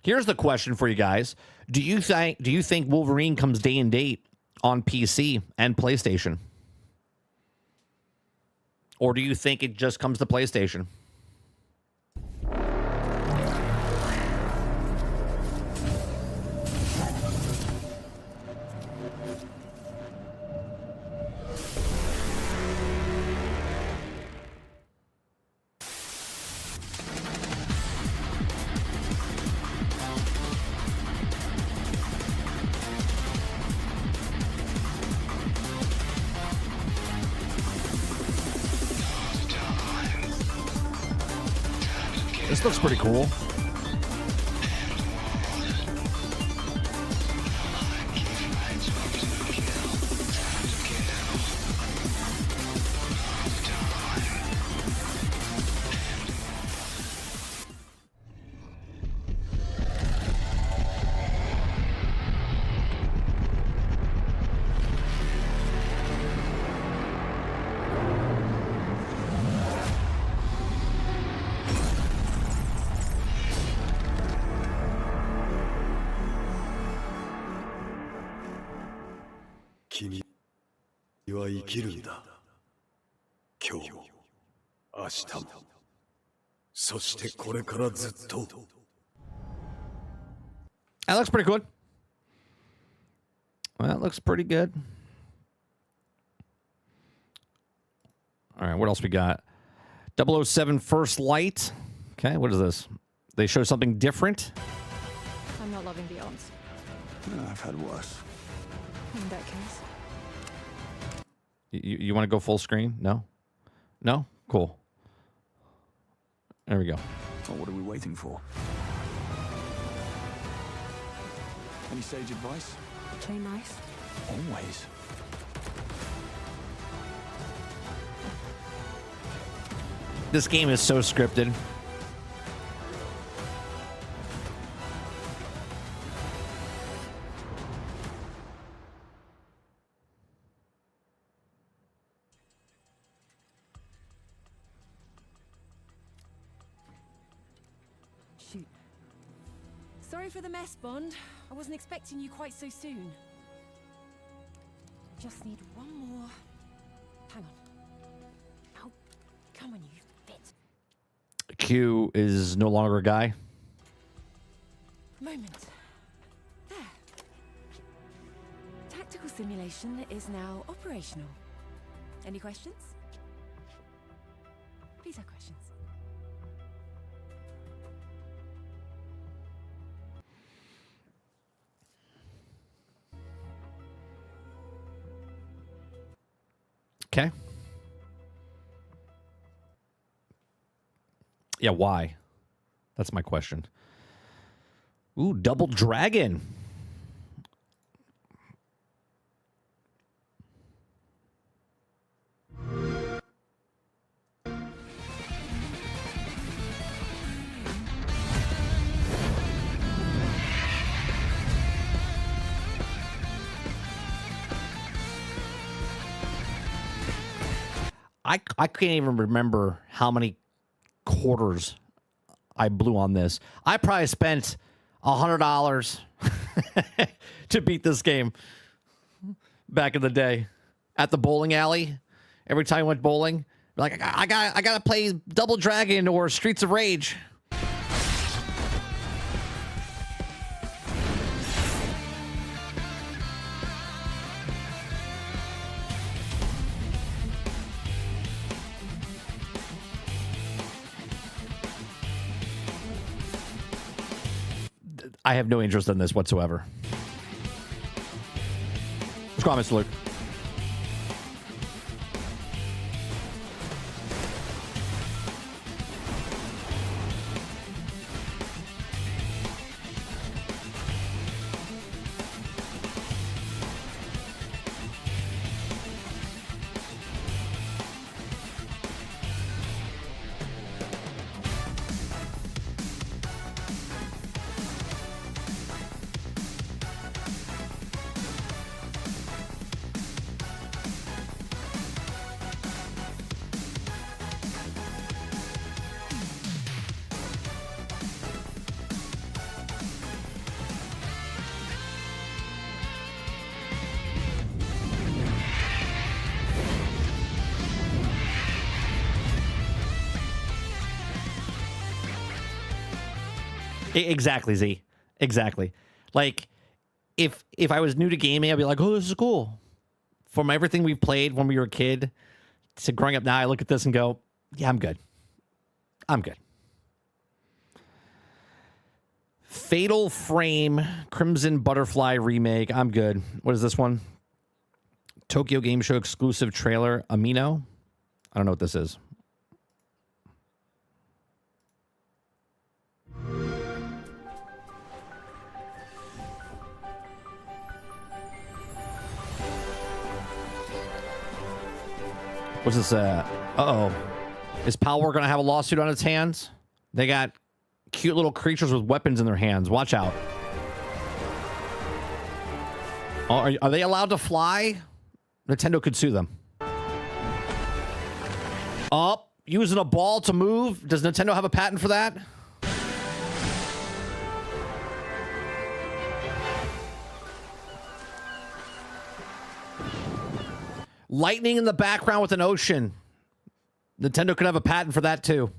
Here's the question for you guys. Do you think Wolverine comes day and date on PC and PlayStation? Or do you think it just comes to PlayStation? This looks pretty cool. That looks pretty good. Well, that looks pretty good. All right, what else we got? 007 First Light. Okay, what is this? They show something different. I'm not loving the odds. No, I've had worse. In that case. You want to go full screen? No? No? Cool. There we go. Well, what are we waiting for? Any sage advice? Play nice. Always. This game is so scripted. Shoot. Sorry for the mess, Bond. I wasn't expecting you quite so soon. Just need one more. Hang on. Oh, come on, you fit. Q is no longer a guy. Moment. There. Tactical simulation is now operational. Any questions? Please have questions. Okay. Yeah, why? That's my question. Ooh, Double Dragon. I can't even remember how many quarters I blew on this. I probably spent $100 to beat this game back in the day at the bowling alley. Every time I went bowling, like I gotta play Double Dragon or Streets of Rage. I have no interest in this whatsoever. What's going on, Mr. Luke? Exactly, Z. Exactly. Like, if I was new to gaming, I'd be like, oh, this is cool. From everything we've played when we were a kid to growing up now, I look at this and go, yeah, I'm good. I'm good. Fatal Frame Crimson Butterfly remake. I'm good. What is this one? Tokyo Game Show exclusive trailer. Amino? I don't know what this is. What's this? Uh-oh. Is Power going to have a lawsuit on its hands? They got cute little creatures with weapons in their hands. Watch out. Oh, are they allowed to fly? Nintendo could sue them. Oh, using a ball to move. Does Nintendo have a patent for that? Lightning in the background with an ocean. Nintendo could have a patent for that too.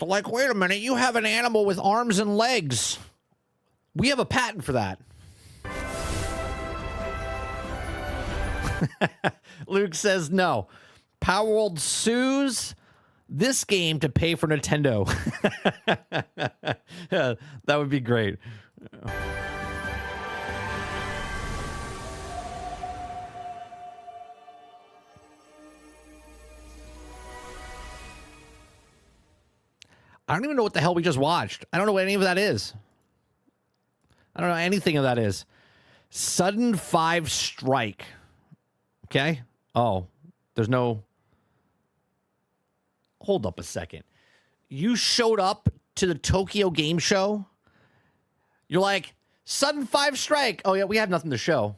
Like, wait a minute, you have an animal with arms and legs. We have a patent for that. Luke says no. Power World sues this game to pay for Nintendo. Yeah, that would be great. I don't even know what the hell we just watched. I don't know what any of that is. I don't know anything of that is. Sudden 5 strike. Okay. Oh, there's no. Hold up a second. You showed up to the Tokyo Game Show. You're like, Sudden 5 strike. Oh, yeah, we have nothing to show.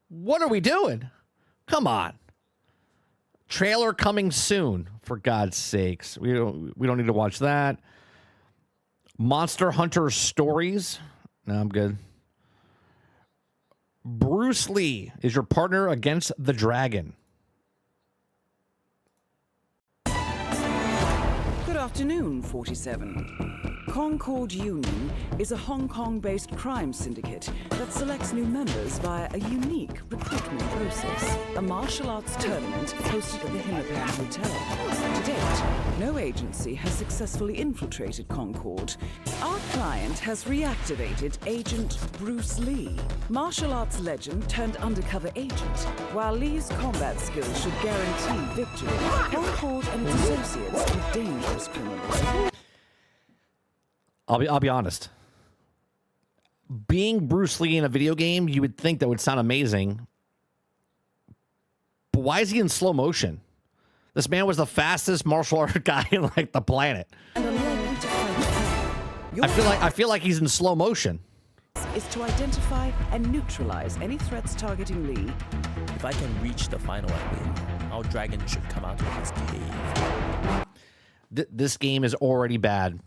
What are we doing? Come on. Trailer coming soon, for God's sakes. We don't need to watch that. Monster Hunter Stories. No, I'm good. Bruce Lee is your partner against the dragon. Good afternoon, 47. Concord Union is a Hong Kong-based crime syndicate that selects new members via a unique recruitment process. A martial arts tournament hosted at the Himmelpan Hotel. To date, no agency has successfully infiltrated Concord. Our client has reactivated Agent Bruce Lee, martial arts legend turned undercover agent. While Lee's combat skills should guarantee victory, Concord and its associates are dangerous criminals. I'll be honest. Being Bruce Lee in a video game, you would think that would sound amazing. But why is he in slow motion? This man was the fastest martial art guy in like the planet. I feel like he's in slow motion. Is to identify and neutralize any threats targeting Lee. If I can reach the final and win, our dragon should come out of his cave. This game is already bad.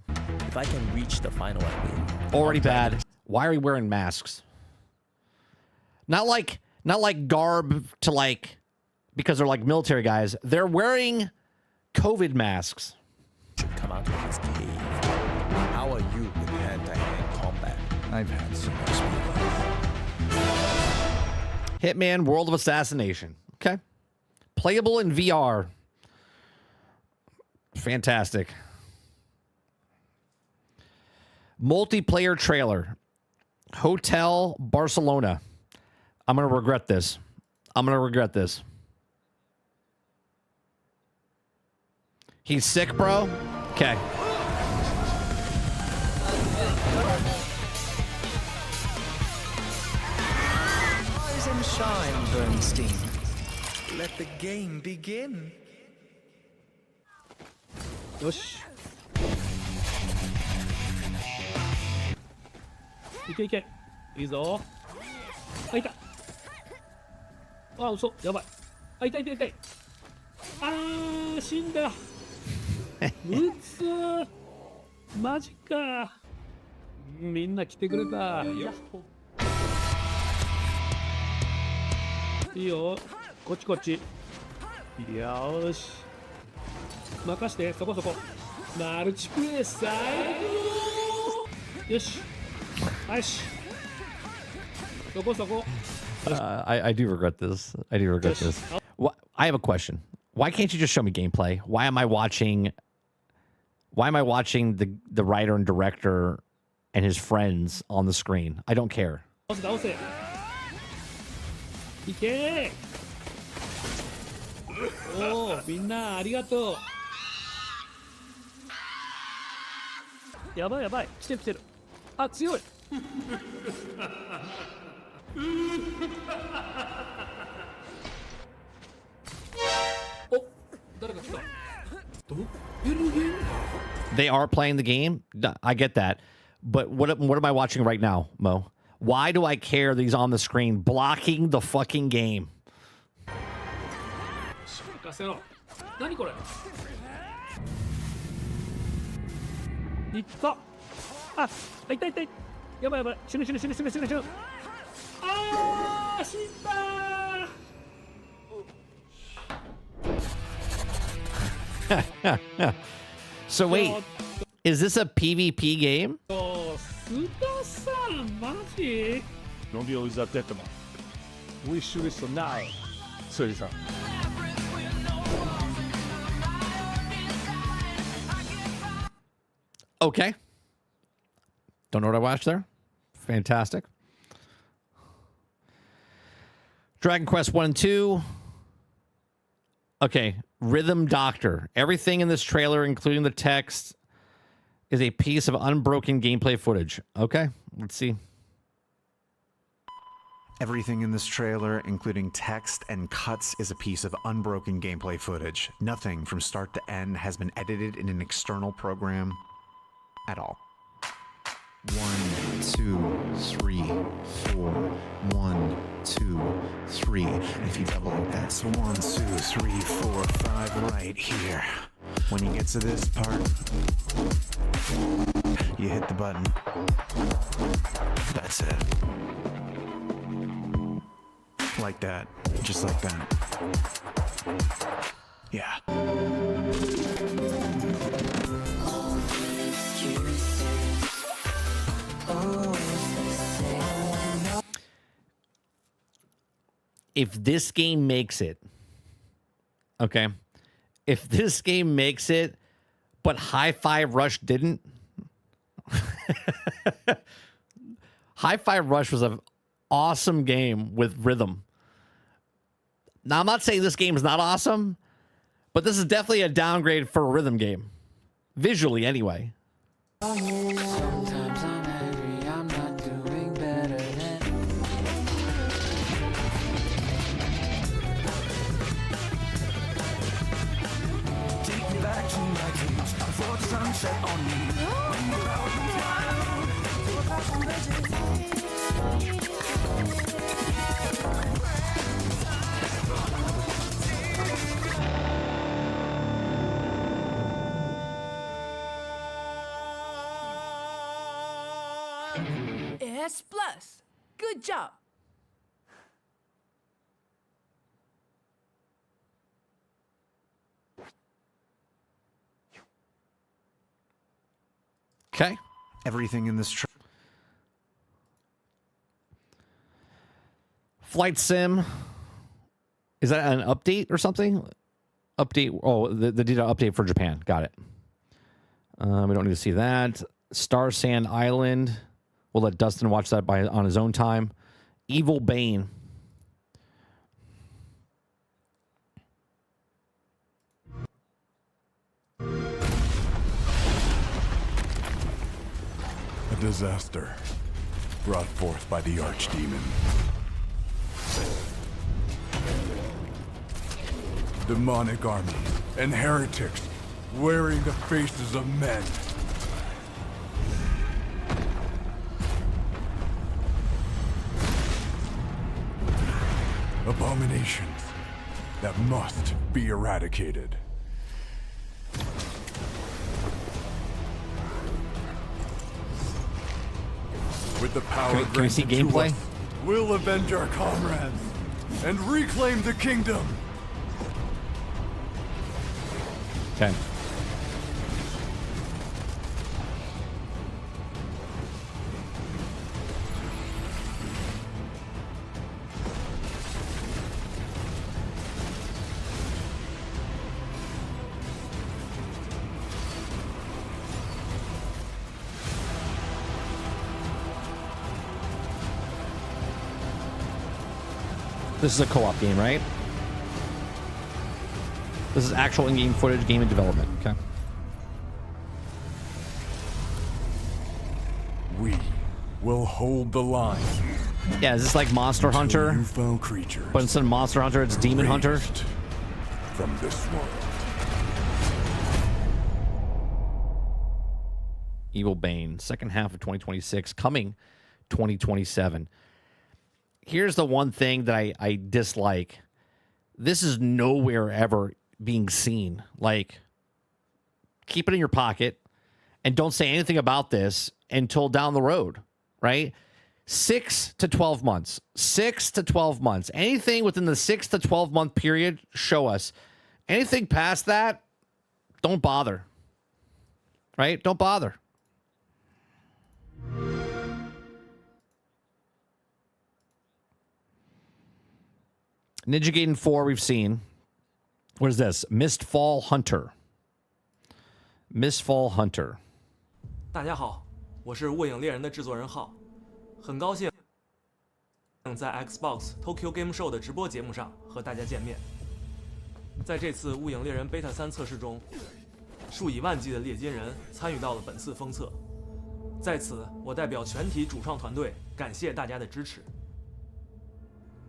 If I can reach the final and win, already bad. Why are we wearing masks? Not like garb to like, because they're like military guys. They're wearing COVID masks. Should come out of his cave. How are you with hand-to-hand combat? I've had some experience. Hitman World of Assassination. Okay. Playable in VR. Fantastic. Multiplayer trailer. Hotel Barcelona. I'm going to regret this. He's sick, bro? Okay. Rise and shine, Bernstein. Let the game begin. よし。いけいけ。いいぞ。あ、いた。あ、嘘。やばい。あ、痛い痛い痛い。あー、死んだ。うつー。マジか。みんな来てくれた。やっほ。いいよ。こっちこっち。よーし。任してそこそこマルチプレイ最高よしよしそこそこ I do regret this. I have a question. Why can't you just show me gameplay? Why am I watching the writer and director and his friends on the screen? I don't care. 倒せいけおーみんなありがとうやばいやばい来てる来てるあ強いお誰か来た They are playing the game. I get that. But what am I watching right now, Mo? Why do I care that he's on the screen blocking the fucking game? 任せろ何これいったあ痛い痛いやばいやばい死ぬ死ぬ死ぬ死ぬ死ぬ死ぬあー死んだ So wait, is this a PvP game? 須田さんマジ Don't deal with that Tetama. We shoot it so now. Sorry, sir. Okay. Don't know what I watched there. Fantastic. Dragon Quest 1 and 2. Okay. Rhythm Doctor. Everything in this trailer, including the text, is a piece of unbroken gameplay footage. Okay. Let's see. Everything in this trailer, including text and cuts, is a piece of unbroken gameplay footage. Nothing from start to end has been edited in an external program at all. 1, 2, 3, 4. 1, 2, 3. And if you double it, that's 1, 2, 3, 4, 5 right here. When you get to this part, you hit the button. That's it. Like that. Just like that. Yeah. If this game makes it, okay, if this game makes it, but Hi-Fi Rush didn't, Hi-Fi Rush was an awesome game with rhythm. Now, I'm not saying this game is not awesome, but this is definitely a downgrade for a rhythm game. Visually, anyway. Sometimes I'm angry, I'm not doing better than. Take me back to my cage before the sunset on me. When the clouds went wild, to a path on S plus. Good job. Okay. Everything in this Flight Sim. Is that an update or something? Update. Oh, the data update for Japan. Got it. We don't need to see that. Star Sand Island. We'll let Dustin watch that on his own time. Evil Bane. A disaster brought forth by the Archdemon. Demonic armies and heretics wearing the faces of men. Abominations that must be eradicated. With the power Can we see granted to gameplay? us, we'll avenge our comrades and reclaim the kingdom. Okay. This is a co-op game, right? This is actual in-game footage, game in development. Okay. We will hold the line. Yeah, is this like Monster Hunter? UFO creatures. But instead of Monster Hunter, it's Demon Hunter? From this world. Evil Bane, second half of 2026, coming 2027. Here's the one thing that I dislike. This is nowhere ever being seen. Like, keep it in your pocket and don't say anything about this until down the road, right? 6 to 12 months. 6 to 12 months. Anything within the 6 to 12 month period, show us. Anything past that, don't bother. Right? Don't bother. Ninja Gaiden 4 we've seen. What is this? Mistfall Hunter. Mistfall Hunter. 大家好，我是卧影猎人的制作人浩，很高兴在 Xbox Tokyo Game Show 的直播节目上和大家见面。在这次雾影猎人 Beta 3测试中，数以万计的猎金人参与到了本次封测。在此，我代表全体主创团队感谢大家的支持。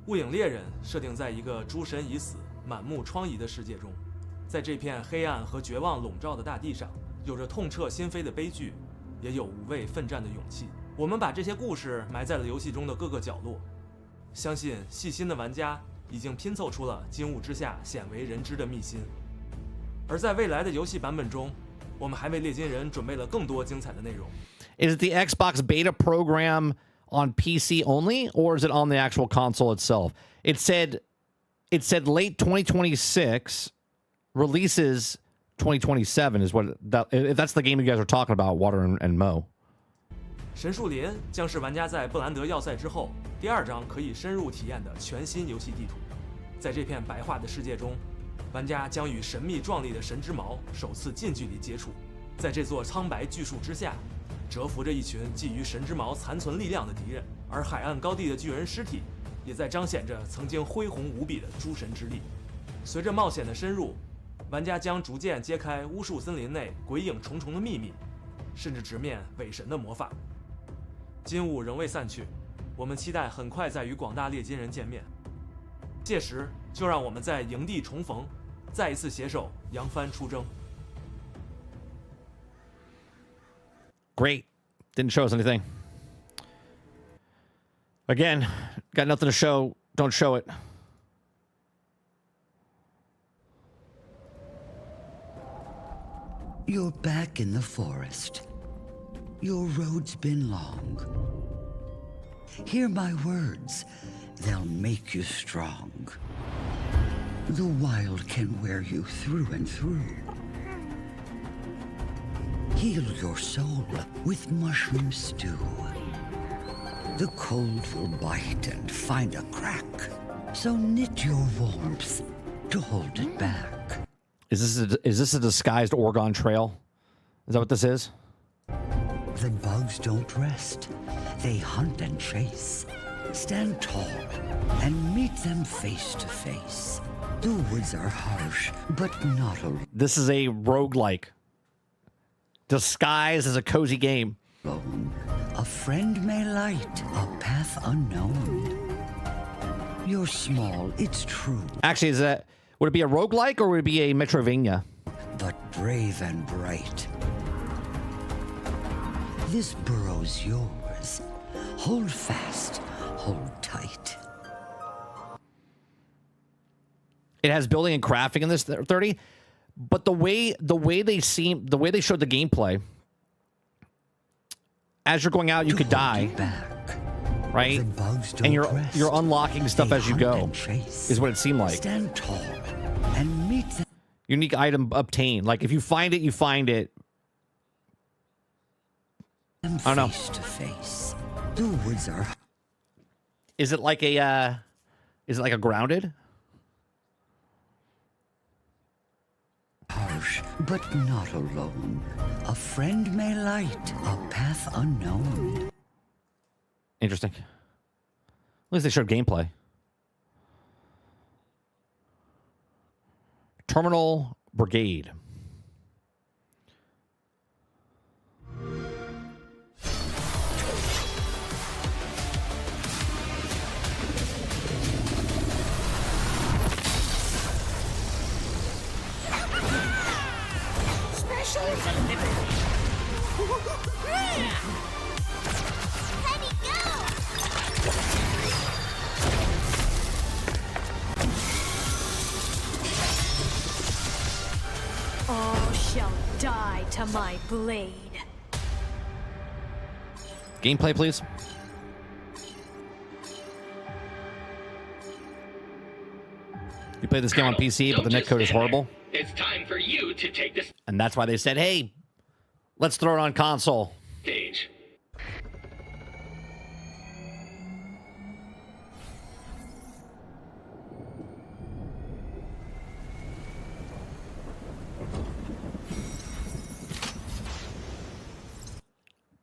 雾影猎人设定在一个诸神已死、满目疮痍的世界中，在这片黑暗和绝望笼罩的大地上，有着痛彻心扉的悲剧，也有无畏奋战的勇气。我们把这些故事埋在了游戏中的各个角落，相信细心的玩家已经拼凑出了金雾之下鲜为人知的秘辛。而在未来的游戏版本中，我们还为猎金人准备了更多精彩的内容。Is it the Xbox beta program on PC only, or is it on the actual console itself? It said late 2026, releases 2027 is what if that's the game you guys are talking about, Water and Mo. 神树林将是玩家在布兰德要塞之后第2张可以深入体验的全新游戏地图。在这片白化的世界中，玩家将与神秘壮丽的神之矛首次近距离接触。在这座苍白巨树之下，蛰伏着一群觊觎神之矛残存力量的敌人，而海岸高地的巨人尸体也在彰显着曾经恢宏无比的诸神之力。随着冒险的深入，玩家将逐渐揭开巫术森林内鬼影重重的秘密，甚至直面伪神的魔法。金雾仍未散去，我们期待很快再与广大猎金人见面。届时，就让我们在营地重逢，再一次携手扬帆出征。Great. Didn't show us anything. Again, got nothing to show. Don't show it. You're back in the forest. Your road's been long. Hear my words. They'll make you strong. The wild can wear you through and through. Heal your soul with mushroom stew. The cold will bite and find a crack, so knit your warmth to hold it back. Is this a disguised Oregon Trail? Is that what this is? The bugs don't rest. They hunt and chase. Stand tall and meet them face to face. The woods are harsh, but not alone. This is a roguelike. Disguised as a cozy game. A friend may light a path unknown. You're small, it's true. Actually, would it be a roguelike or would it be a Metrovania? But brave and bright. This burrow's yours. Hold fast, hold tight. It has building and crafting in this 30, but the way they showed the gameplay, as you're going out, you could die, right? And you're unlocking stuff as you go, is what it seemed like. Stand tall and meet them. Unique item obtained. Like if you find it, you find it. I don't know. Face to face. The woods are. Is it like a Grounded? Harsh, but not alone. A friend may light a path unknown. Interesting. At least they showed gameplay. Terminal Brigade. Special delivery. Let me go. All shall die to my blade. Gameplay, please. You play this game on PC, but the netcode is horrible. It's time for you to take this And that's why they said, hey, let's throw it on console. stage.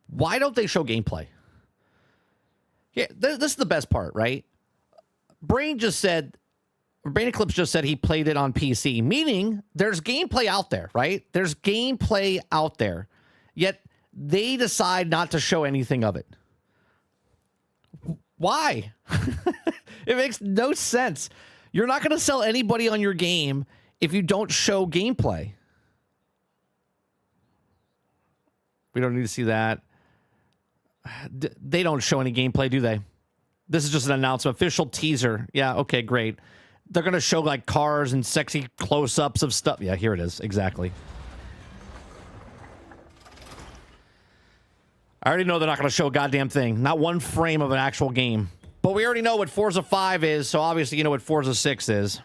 Why don't they show gameplay? Yeah, this is the best part, right? Brain Eclipse just said he played it on PC, meaning there's gameplay out there, right? There's gameplay out there, yet they decide not to show anything of it. Why? It makes no sense. You're not going to sell anybody on your game if you don't show gameplay. We don't need to see that. They don't show any gameplay, do they? This is just an announcement. Official teaser. Yeah, okay, great. They're going to show like cars and sexy close-ups of stuff. Yeah, here it is. Exactly. I already know they're not going to show a goddamn thing. Not one frame of an actual game. But we already know what Forza 5 is, so obviously you know what Forza 6 is.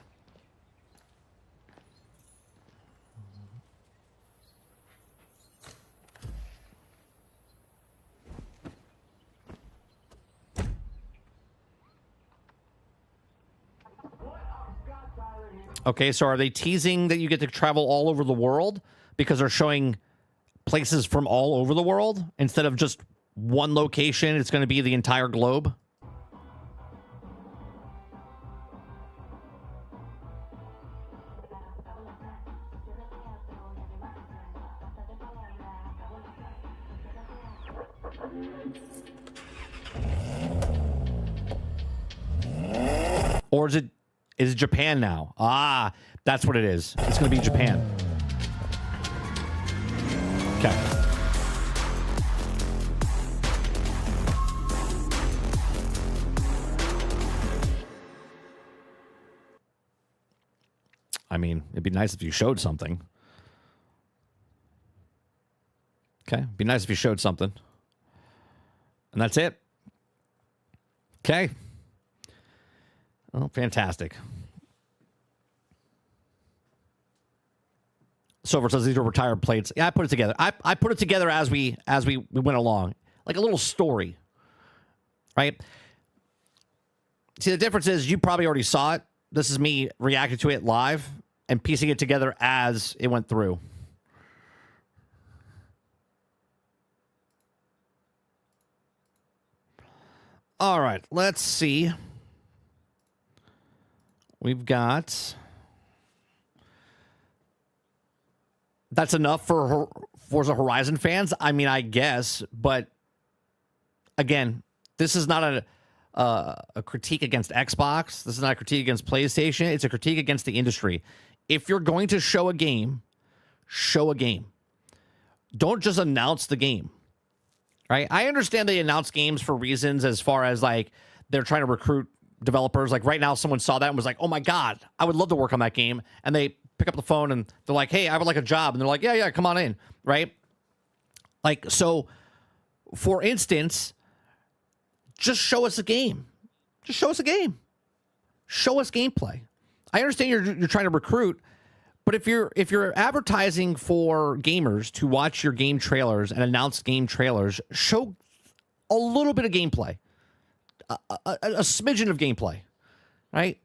Okay, so are they teasing that you get to travel all over the world because they're showing places from all over the world instead of just one location? It's going to be the entire globe. Or is it Japan now? Ah, that's what it is. It's going to be Japan. Okay. I mean, it'd be nice if you showed something. Okay, it'd be nice if you showed something. And that's it. Okay. Oh, fantastic. Silver says these are retired plates. Yeah, I put it together. I put it together as we went along. Like a little story. Right? See, the difference is you probably already saw it. This is me reacting to it live and piecing it together as it went through. All right, let's see. We've got... That's enough for Forza Horizon fans? I mean, I guess, but again, this is not a critique against Xbox. This is not a critique against PlayStation. It's a critique against the industry. If you're going to show a game, show a game. Don't just announce the game, right? I understand they announce games for reasons as far as, like, they're trying to recruit developers. Like, right now, someone saw that and was like, oh, my God, I would love to work on that game. And they pick up the phone and they're like, hey, I would like a job. And they're like, yeah, come on in, right? Like, so, for instance, just show us a game. Just show us a game. Show us gameplay. I understand you're trying to recruit, but if you're advertising for gamers to watch your game trailers and announce game trailers, show a little bit of gameplay. A smidgen of gameplay, right?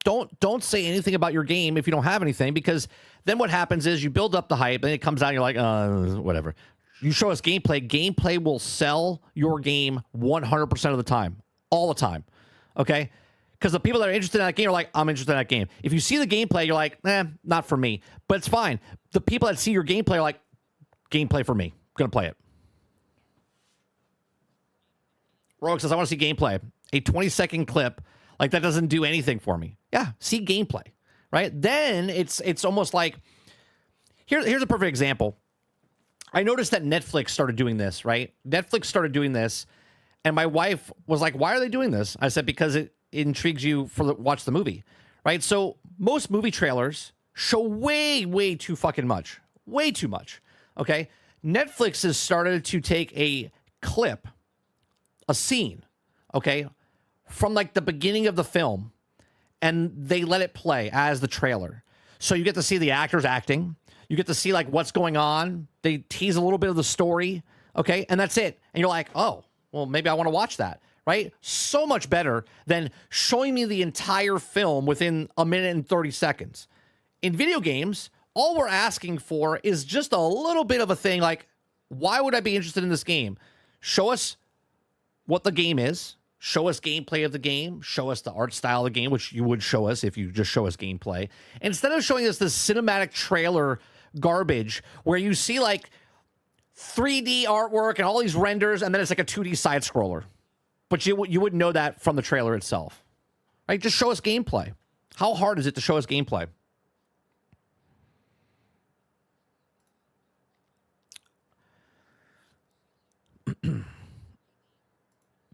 Don't say anything about your game if you don't have anything, because then what happens is you build up the hype and it comes out and you're like, whatever. You show us gameplay. Gameplay will sell your game 100% of the time, all the time, okay? Because the people that are interested in that game are like, I'm interested in that game. If you see the gameplay, you're like, not for me. But it's fine. The people that see your gameplay are like, gameplay for me. I'm going to play it. Rogue says, I want to see gameplay. A 20-second clip, like, that doesn't do anything for me. Yeah, see gameplay, right? Then it's almost like, here's a perfect example. I noticed that Netflix started doing this, right? Netflix started doing this, and my wife was like, why are they doing this? I said, because it intrigues you watch the movie, right? So most movie trailers show way too fucking much. Way too much, okay? Netflix has started to take a clip, a scene, okay, from like the beginning of the film, and they let it play as the trailer. So you get to see the actors acting. You get to see like what's going on. They tease a little bit of the story, okay, and that's it. And you're like, oh, well, maybe I want to watch that, right? So much better than showing me the entire film within a minute and 30 seconds. In video games, all we're asking for is just a little bit of a thing like, why would I be interested in this game? Show us what the game is. Show us gameplay of the game. Show us the art style of the game, which you would show us if you just show us gameplay. Instead of showing us this cinematic trailer garbage where you see like 3D artwork and all these renders, and then it's like a 2D side scroller. But you wouldn't know that from the trailer itself, right? Just show us gameplay. How hard is it to show us gameplay?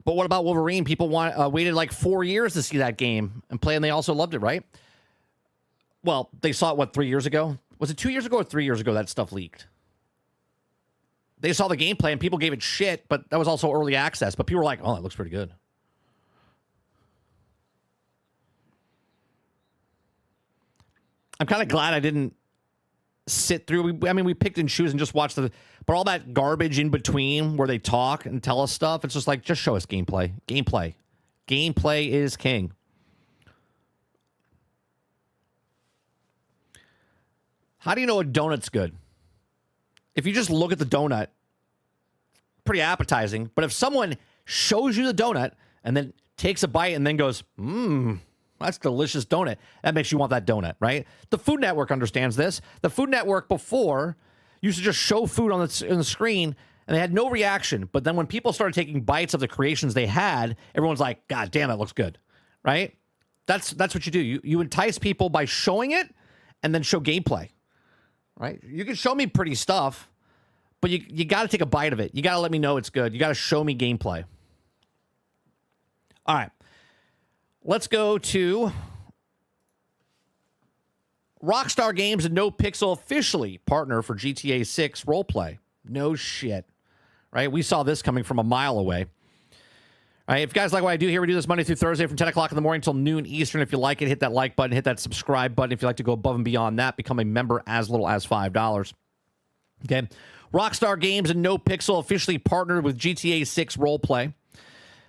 But what about Wolverine? People waited like 4 years to see that game and play, and they also loved it, right? Well, they saw it, 3 years ago? Was it 2 years ago or 3 years ago that stuff leaked? they saw the gameplay and people gave it shit, but that was also early access. But people were like, oh, it looks pretty good. I'm kind of glad I didn't sit through. We picked and choose and just watched but all that garbage in between where they talk and tell us stuff, it's just like, just show us gameplay. Gameplay is king. How do you know a donut's good? If you just look at the donut, pretty appetizing. But if someone shows you the donut and then takes a bite and then goes, that's a delicious donut, that makes you want that donut, right? The Food Network understands this. The Food Network before used to just show food on the screen and they had no reaction. But then when people started taking bites of the creations they had, everyone's like, God damn, it looks good, right? That's what you do. You entice people by showing it and then show gameplay, right? You can show me pretty stuff, but you got to take a bite of it. You got to let me know it's good. You got to show me gameplay. All right. Let's go to Rockstar Games and NoPixel officially partner for GTA 6 roleplay. No shit. Right? We saw this coming from a mile away. All right, if you guys like what I do here, we do this Monday through Thursday from 10 o'clock in the morning until noon Eastern. If you like it, hit that like button, hit that subscribe button. If you'd like to go above and beyond that, become a member as little as $5. Okay. Rockstar Games and NoPixel officially partnered with GTA 6 roleplay.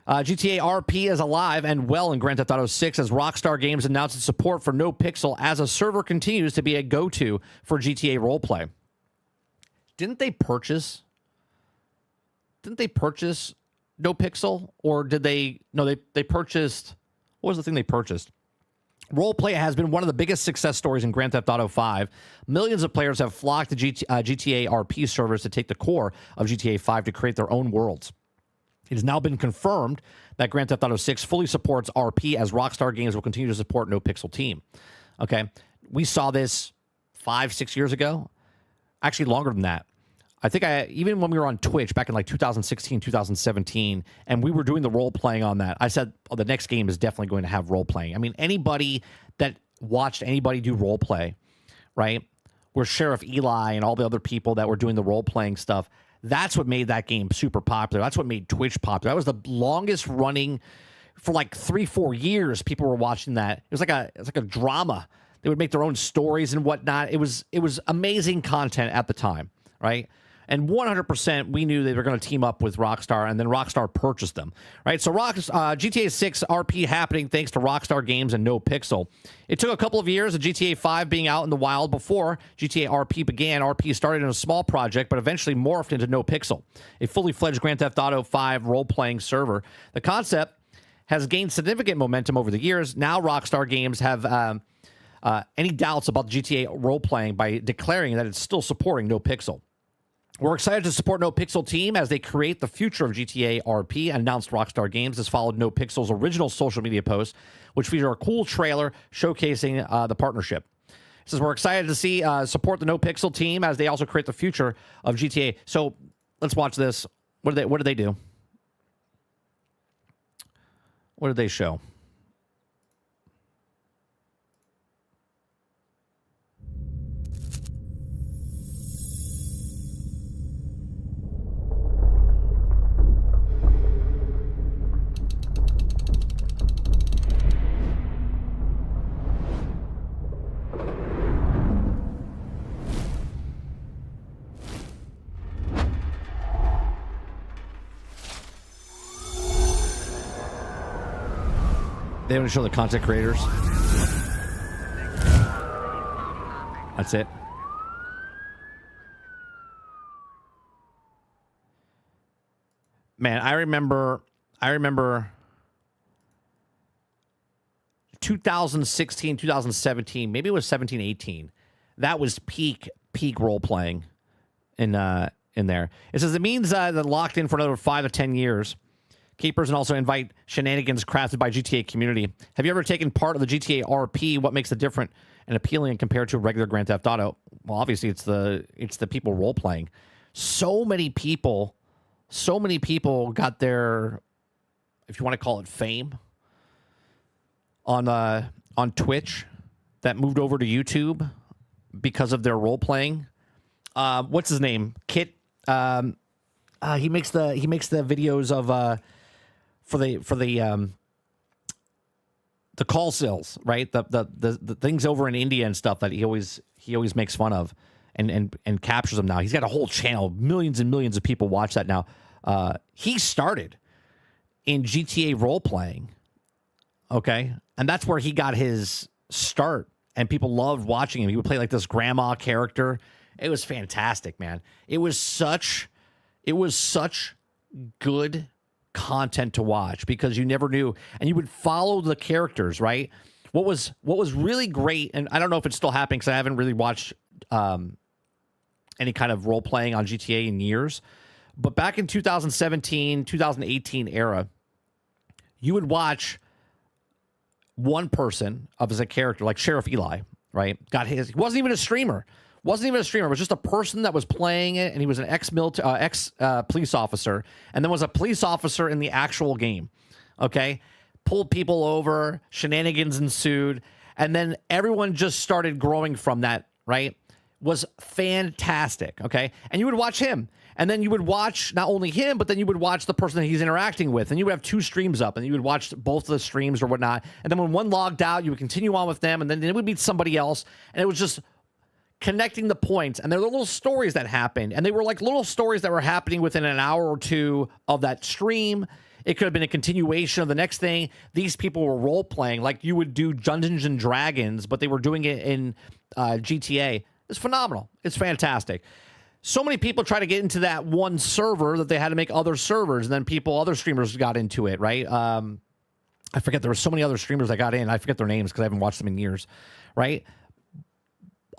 GTA RP is alive and well in Grand Theft Auto 6 as Rockstar Games announces support for NoPixel as a server continues to be a go-to for GTA roleplay. Didn't they purchase NoPixel? Or did they... No, they purchased... What was the thing they purchased? Roleplay has been one of the biggest success stories in Grand Theft Auto 5. Millions of players have flocked to GTA RP servers to take the core of GTA 5 to create their own worlds. It has now been confirmed that Grand Theft Auto 6 fully supports RP as Rockstar Games will continue to support NoPixel team. Okay. We saw this 5-6 years ago. Actually, longer than that. I think even when we were on Twitch back in like 2016, 2017, and we were doing the role playing on that, I said, oh, the next game is definitely going to have role playing. I mean, anybody that watched anybody do role play, right? Where Sheriff Eli and all the other people that were doing the role playing stuff, that's what made that game super popular. That's what made Twitch popular. That was the longest running for like 3-4 years. People were watching that. It was like a drama. They would make their own stories and whatnot. It was amazing content at the time, right? And 100% we knew they were going to team up with Rockstar, and then Rockstar purchased them, right? So GTA 6 RP happening thanks to Rockstar Games and NoPixel. It took a couple of years of GTA 5 being out in the wild before GTA RP began. RP started in a small project, but eventually morphed into NoPixel, a fully fledged Grand Theft Auto 5 role-playing server. The concept has gained significant momentum over the years. Now Rockstar Games have any doubts about GTA role-playing by declaring that it's still supporting NoPixel. We're excited to support NoPixel team as they create the future of GTA RP, announced Rockstar Games. This followed NoPixel's original social media post, which featured a cool trailer showcasing the partnership. It says, we're excited to see support the NoPixel team as they also create the future of GTA. So let's watch this. What did they do? What did they show? They want to show the content creators. That's it. Man, I remember 2016, 2017, maybe it was 17, 18. That was peak role playing in there. It says it means that locked in for another 5 to 10 years. Keepers and also invite shenanigans crafted by GTA community. Have you ever taken part of the GTA RP? What makes it different and appealing compared to a regular Grand Theft Auto? Well, obviously it's the people role playing. So many people got their, if you want to call it fame, on Twitch that moved over to YouTube because of their role playing. What's his name? Kit He makes the videos of for the call sills, right? The things over in India and stuff that he always makes fun of and captures them now. He's got a whole channel. Millions and millions of people watch that now. He started in GTA role playing. Okay. And that's where he got his start, and people loved watching him. He would play like this grandma character. It was fantastic, man. It was such good content to watch because you never knew, and you would follow the characters, right? What was really great, and I don't know if it's still happening because I haven't really watched any kind of role playing on GTA in years, but back in 2017, 2018 era, you would watch one person as a character, like Sheriff Eli, right? He wasn't even a streamer. It was just a person that was playing it, and he was an ex-police officer, and then was a police officer in the actual game, okay? Pulled people over, shenanigans ensued, and then everyone just started growing from that, right? Was fantastic, okay? And you would watch him, and then you would watch not only him, but then you would watch the person that he's interacting with, and you would have two streams up, and you would watch both of the streams or whatnot, and then when one logged out, you would continue on with them, and then it would meet somebody else, and it was just connecting the points, and there were little stories that happened, and they were like little stories that were happening within an hour or two of that stream. It could have been a continuation of the next thing. These people were role-playing like you would do Dungeons and Dragons, but they were doing it in GTA. It's phenomenal. It's fantastic. So many people try to get into that one server that they had to make other servers, and then other streamers got into it, right? I forget. There were so many other streamers that got in. I forget their names because I haven't watched them in years, right?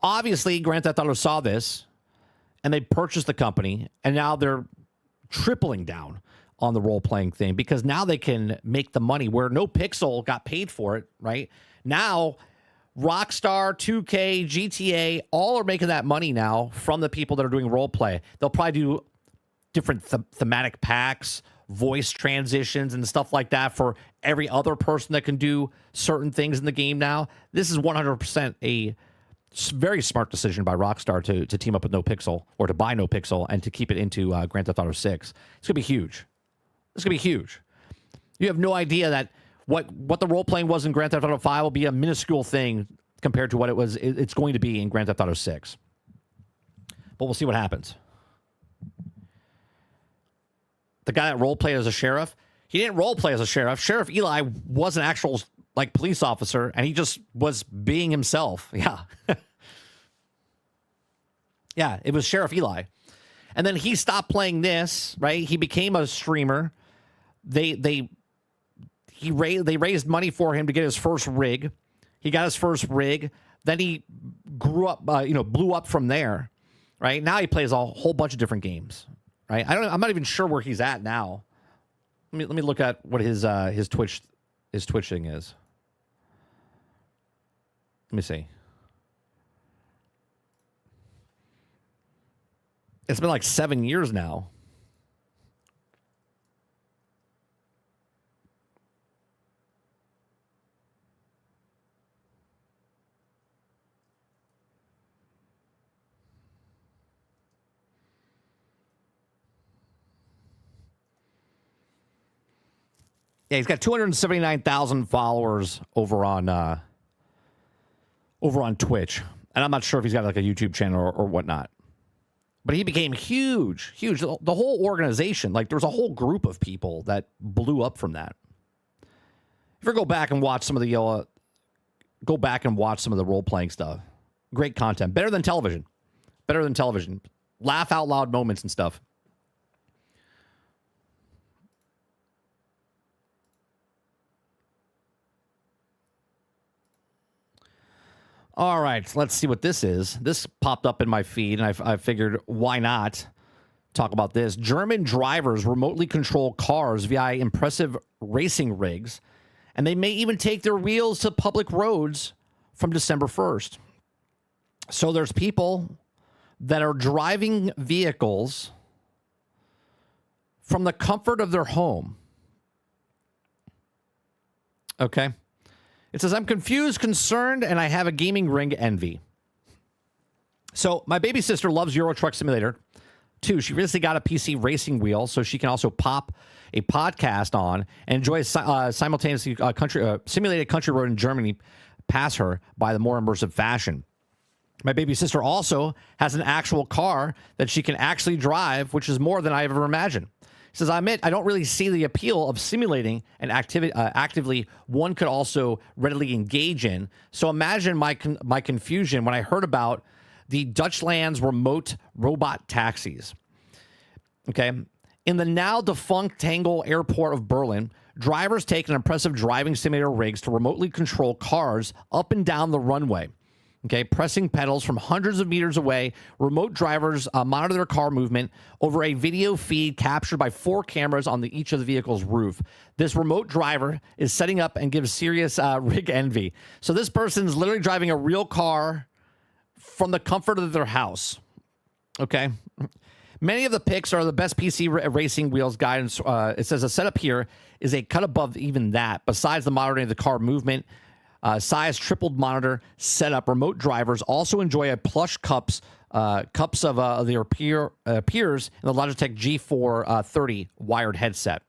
Obviously, Grand Theft Auto saw this, and they purchased the company, and now they're tripling down on the role-playing thing because now they can make the money where NoPixel got paid for it, right? Now, Rockstar, 2K, GTA, all are making that money now from the people that are doing role-play. They'll probably do different thematic packs, voice transitions, and stuff like that for every other person that can do certain things in the game now. This is 100% a very smart decision by Rockstar to team up with NoPixel, or to buy NoPixel and to keep it into Grand Theft Auto 6. It's going to be huge. It's going to be huge. You have no idea that what the role-playing was in Grand Theft Auto 5 will be a minuscule thing compared to what it's going to be in Grand Theft Auto 6. But we'll see what happens. The guy that role-played as a sheriff, he didn't role-play as a sheriff. Sheriff Eli was an actual police officer, and he just was being himself. Yeah. Yeah, it was Sheriff Eli. And then he stopped playing this, right? He became a streamer. They raised money for him to get his first rig. He got his first rig. Then he grew up, blew up from there, right? Now he plays a whole bunch of different games, right? I'm not even sure where he's at now. Let me look at what his Twitch thing is. Let me see. It's been like 7 years now. Yeah, he's got 279,000 followers over on Twitch, and I'm not sure if he's got like a YouTube channel or whatnot. But he became huge. The whole organization, there was a whole group of people that blew up from that. If you go back and watch some of the role playing stuff, great content, better than television, laugh out loud moments and stuff. All right, let's see what this is. This popped up in my feed, and I figured, why not talk about this? German drivers remotely control cars via impressive racing rigs, and they may even take their wheels to public roads from December 1st. So there's people that are driving vehicles from the comfort of their home. Okay? It says, I'm confused, concerned, and I have a gaming ring envy. So my baby sister loves Euro Truck Simulator, Two, she recently got a PC racing wheel so she can also pop a podcast on and enjoy simultaneously simulated country road in Germany pass her by the more immersive fashion. My baby sister also has an actual car that she can actually drive, which is more than I ever imagined. He says, I admit, I don't really see the appeal of simulating an activity actively one could also readily engage in. So imagine my confusion when I heard about the Dutchland's remote robot taxis. Okay. In the now defunct Tangle Airport of Berlin, drivers take an impressive driving simulator rigs to remotely control cars up and down the runway. Okay, pressing pedals from hundreds of meters away, remote drivers monitor their car movement over a video feed captured by 4 cameras on each of the vehicle's roof. This remote driver is setting up and gives serious rig envy. So this person's literally driving a real car from the comfort of their house. Okay. Many of the pics are the best PC racing wheels guidance. It says a setup here is a cut above even that. Besides the monitoring of the car movement, size tripled monitor setup, remote drivers also enjoy a plush cups of their peers in the Logitech G430 wired headset.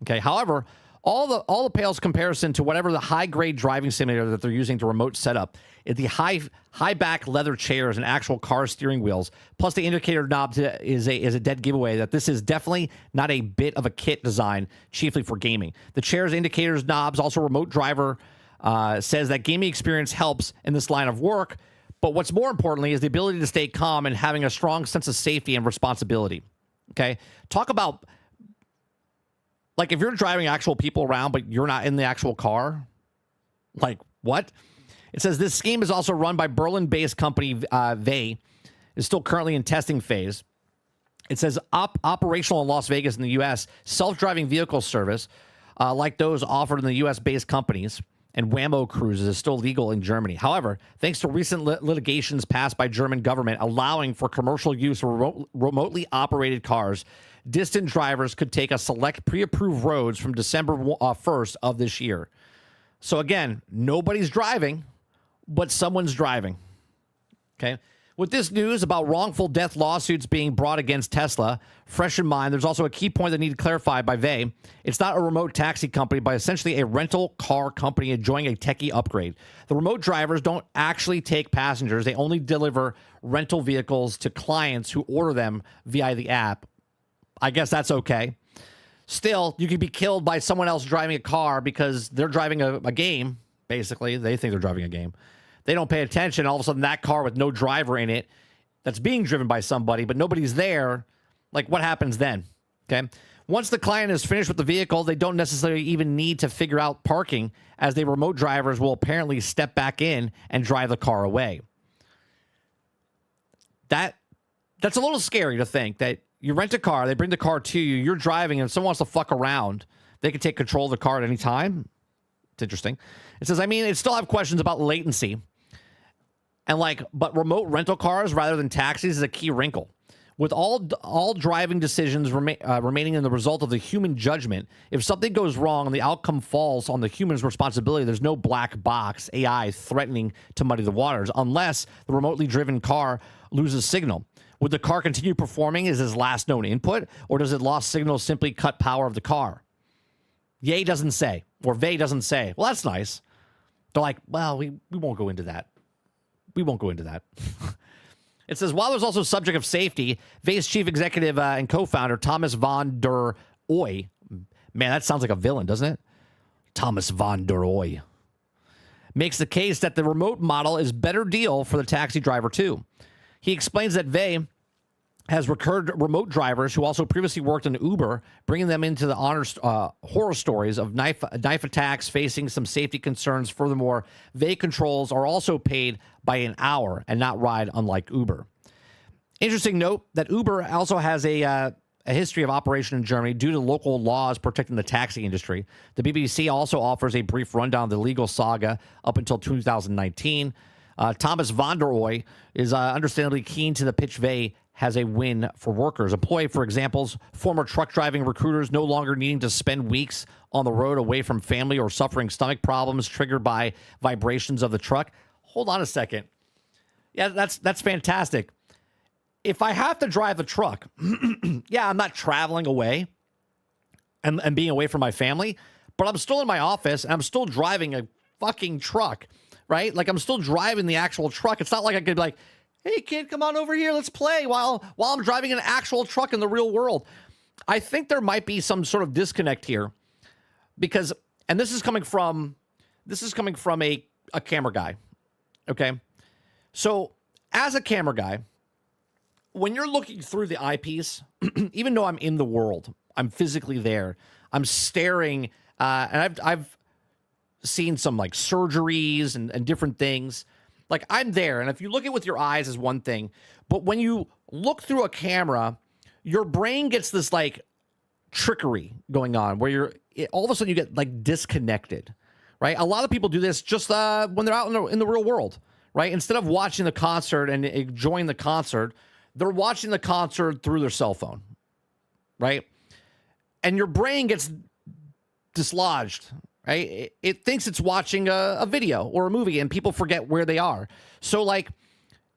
Okay, however, all the pales comparison to whatever the high grade driving simulator that they're using to remote setup is the high back leather chairs and actual car steering wheels, plus the indicator knob is a dead giveaway that this is definitely not a bit of a kit design chiefly for gaming. The chairs, indicators, knobs, also remote driver. Says that gaming experience helps in this line of work, but what's more importantly is the ability to stay calm and having a strong sense of safety and responsibility. Okay, talk about like if you're driving actual people around, but you're not in the actual car. Like what? It says this scheme is also run by Berlin-based company VE, is still currently in testing phase. It says operational in Las Vegas in the U.S. Self-driving vehicle service, like those offered in the U.S.-based companies. And Waymo cruises is still legal in Germany. However, thanks to recent litigations passed by German government allowing for commercial use of remotely operated cars, distant drivers could take a select pre-approved roads from December 1st of this year. So again, nobody's driving, but someone's driving. Okay. With this news about wrongful death lawsuits being brought against Tesla fresh in mind, there's also a key point that needed clarified by VE. It's not a remote taxi company, but essentially a rental car company enjoying a techie upgrade. The remote drivers don't actually take passengers. They only deliver rental vehicles to clients who order them via the app. I guess that's okay. Still, you could be killed by someone else driving a car because they're driving a game, basically. They think they're driving a game. They don't pay attention. All of a sudden, that car with no driver in it that's being driven by somebody, but nobody's there. Like, what happens then? Okay. Once the client is finished with the vehicle, they don't necessarily even need to figure out parking, as the remote drivers will apparently step back in and drive the car away. That's a little scary to think that you rent a car, they bring the car to you, you're driving, and if someone wants to fuck around, they can take control of the car at any time. It's interesting. It says, I mean, it still have questions about latency. And but remote rental cars rather than taxis is a key wrinkle. With all driving decisions remaining in the result of the human judgment, if something goes wrong and the outcome falls on the human's responsibility, there's no black box AI threatening to muddy the waters, unless the remotely driven car loses signal. Would the car continue performing as its last known input, or does it lost signal simply cut power of the car? Ye doesn't say, or VE doesn't say. Well, that's nice. They're like, well, we won't go into that. We won't go into that. It says, while there's also subject of safety, VE's chief executive and co-founder, Thomas van der Oy, man, that sounds like a villain, doesn't it? Thomas van der Oy, makes the case that the remote model is better deal for the taxi driver too. He explains that VE has recurred remote drivers who also previously worked in Uber, bringing them into the horror stories of knife attacks, facing some safety concerns. Furthermore, VE controls are also paid by an hour and not ride, unlike Uber. Interesting note that Uber also has a history of operation in Germany due to local laws protecting the taxi industry. The BBC also offers a brief rundown of the legal saga up until 2019. Thomas van der Oy is understandably keen to the pitch VE has a win for workers. Employ, for examples, former truck driving recruiters no longer needing to spend weeks on the road away from family or suffering stomach problems triggered by vibrations of the truck. Hold on a second. Yeah, that's fantastic. if I have to drive a truck, yeah, I'm not traveling away and being away from my family, but I'm still in my office and I'm still driving a fucking truck, right? Like I'm still driving the actual truck. It's not like I could be like, hey kid, come on over here, let's play while I'm driving an actual truck in the real world. I think there might be some sort of disconnect here because, and this is coming from a camera guy. Okay. So as a camera guy, when you're looking through the eyepiece, even though I'm in the world, I'm physically there, I'm staring, and I've seen some like surgeries and different things. Like I'm there. And if you look at it with your eyes is one thing, but when you look through a camera, your brain gets this like trickery going on where all of a sudden you get like disconnected, right? A lot of people do this just when they're out in the real world, right? Instead of watching the concert and enjoying the concert, they're watching the concert through their cell phone, right? And your brain gets dislodged, right? It thinks it's watching a video or a movie and people forget where they are. So like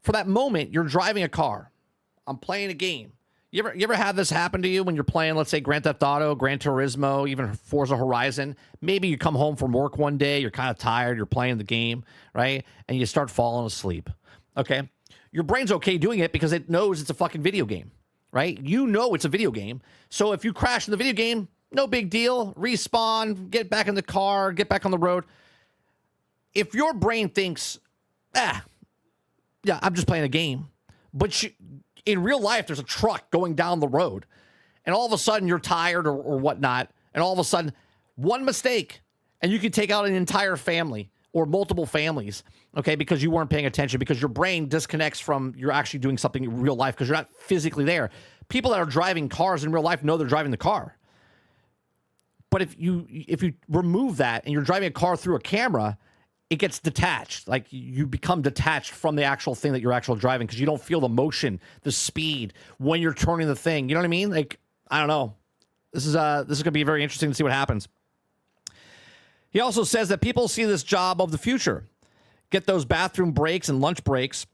for that moment, you're driving a car. I'm playing a game. You ever have this happen to you when you're playing, let's say, Grand Theft Auto, Gran Turismo, even Forza Horizon? Maybe you come home from work one day, you're kind of tired, you're playing the game, right? And you start falling asleep, okay? Your brain's okay doing it because it knows it's a fucking video game, right? You know it's a video game. So if you crash in the video game, no big deal. Respawn, get back in the car, get back on the road. If your brain thinks, yeah, I'm just playing a game, but in real life, there's a truck going down the road, and all of a sudden you're tired or whatnot, and all of a sudden, one mistake, and you could take out an entire family or multiple families, okay, because you weren't paying attention, because your brain disconnects from you're actually doing something in real life because you're not physically there. People that are driving cars in real life know they're driving the car. But if you remove that and you're driving a car through a camera, it gets detached. Like you become detached from the actual thing that you're actually driving because you don't feel the motion, the speed when you're turning the thing. You know what I mean? Like, I don't know. This is going to be very interesting to see what happens. He also says that people see this job of the future, get those bathroom breaks and lunch breaks.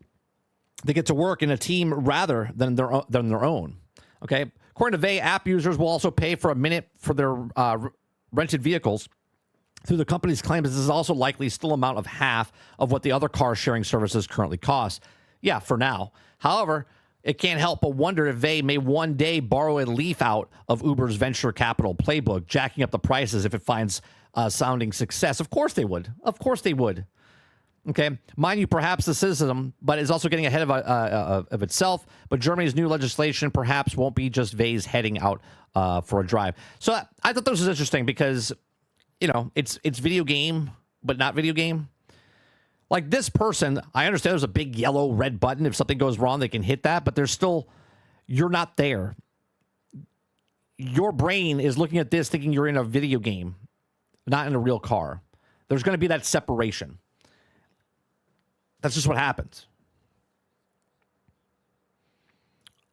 They get to work in a team rather than their own. Okay. According to Vay, app users will also pay for a minute for their rented vehicles. Through the company's claims, this is also likely still amount of half of what the other car sharing services currently cost. Yeah, for now. However, it can't help but wonder if Vay may one day borrow a leaf out of Uber's venture capital playbook, jacking up the prices if it finds sounding success. Of course they would. Of course they would. Okay, mind you, perhaps the system, but is also getting ahead of itself. But Germany's new legislation perhaps won't be just Vay's heading out for a drive. So I thought this was interesting because, you know, it's video game, but not video game. Like this person, I understand there's a big yellow red button. If something goes wrong, they can hit that, but there's still, you're not there. Your brain is looking at this thinking you're in a video game, not in a real car. There's going to be that separation. That's just what happens.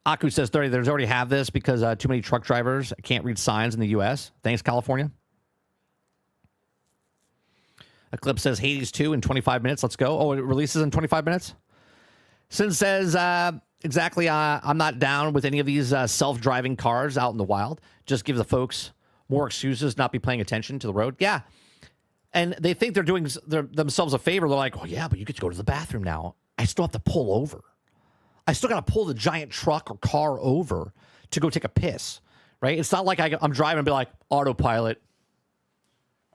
Aku says 30. There's already have this because too many truck drivers can't read signs in the U.S. Thanks, California. Eclipse says Hades 2 in 25 minutes. Let's go. Oh, it releases in 25 minutes? Sin says, exactly, I'm not down with any of these self-driving cars out in the wild. Just give the folks more excuses not be paying attention to the road. Yeah. And they think they're doing themselves a favor. They're like, oh, yeah, but you get to go to the bathroom now. I still have to pull over. I still got to pull the giant truck or car over to go take a piss, right? It's not like I'm driving and be like, autopilot.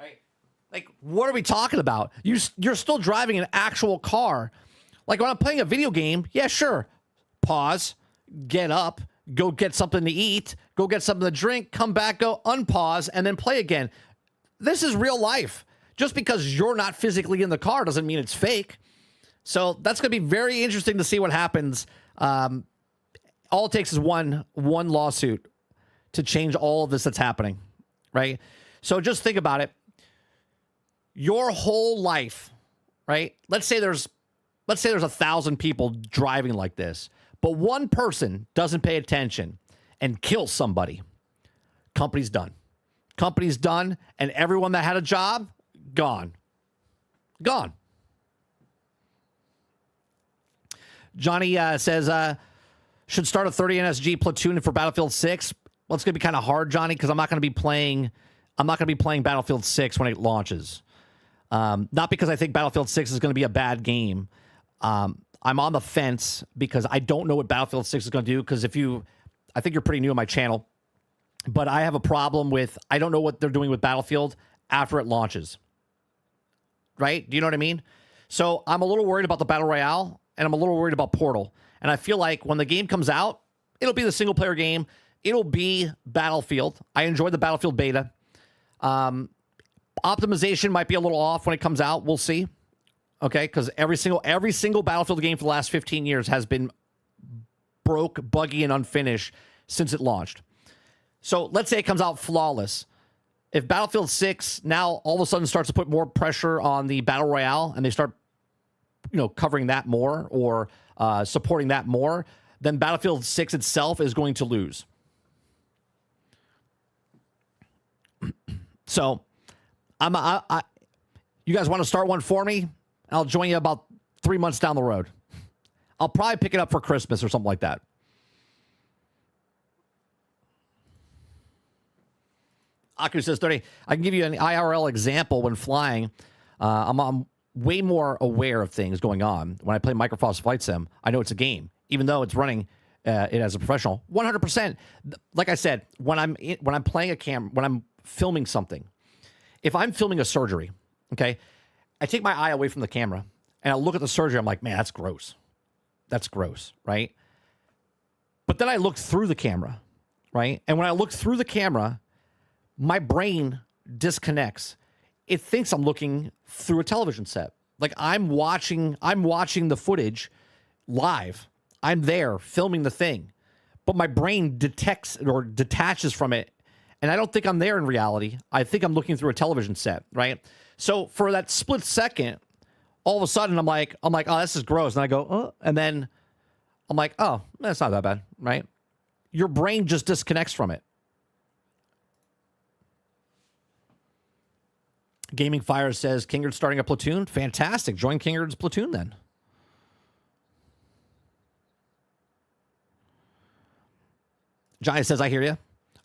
Right? Like, what are we talking about? You're still driving an actual car. Like, when I'm playing a video game, yeah, sure. Pause, get up, go get something to eat, go get something to drink, come back, go unpause, and then play again. This is real life. Just because you're not physically in the car doesn't mean it's fake. So that's going to be very interesting to see what happens. All it takes is one lawsuit to change all of this that's happening, right? So just think about it. Your whole life, right? Let's say there's 1,000 people driving like this, but one person doesn't pay attention and kills somebody. Company's done. Company's done, and everyone that had a job, gone. Johnny says, Should start a 30 NSG platoon for Battlefield 6. Well, it's going to be kind of hard, Johnny, because I'm not going to be playing Battlefield 6 when it launches. Not because I think Battlefield 6 is going to be a bad game. I'm on the fence because I don't know what Battlefield 6 is going to do. Because I think you're pretty new on my channel, but I have a problem with, I don't know what they're doing with Battlefield after it launches. Right? Do you know what I mean? So I'm a little worried about the Battle Royale, and I'm a little worried about Portal. And I feel like when the game comes out, it'll be the single player game. It'll be Battlefield. I enjoyed the Battlefield beta. Optimization might be a little off when it comes out. We'll see. Okay, because every single Battlefield game for the last 15 years has been broke, buggy, and unfinished since it launched. So let's say it comes out flawless. If Battlefield 6 now all of a sudden starts to put more pressure on the Battle Royale and they start, covering that more or supporting that more, then Battlefield 6 itself is going to lose. So, you guys want to start one for me? I'll join you about 3 months down the road. I'll probably pick it up for Christmas or something like that. Aku says 30. I can give you an IRL example when flying. I'm way more aware of things going on. When I play Microsoft Flight Sim, I know it's a game, even though it's running it as a professional. 100%. Like I said, when I'm playing a camera, when I'm filming something, if I'm filming a surgery, okay, I take my eye away from the camera and I look at the surgery. I'm like, man, that's gross. That's gross, right? But then I look through the camera, right? And when I look through the camera, my brain disconnects. It thinks I'm looking through a television set. Like I'm watching the footage live. I'm there filming the thing, but my brain detects or detaches from it. And I don't think I'm there in reality. I think I'm looking through a television set, right? So for that split second, all of a sudden I'm like, oh, this is gross. And I go, oh, and then I'm like, oh, that's not that bad, right? Your brain just disconnects from it. Gaming Fire says, Kingard's starting a platoon. Fantastic. Join Kingard's platoon then. Johnny says, I hear you.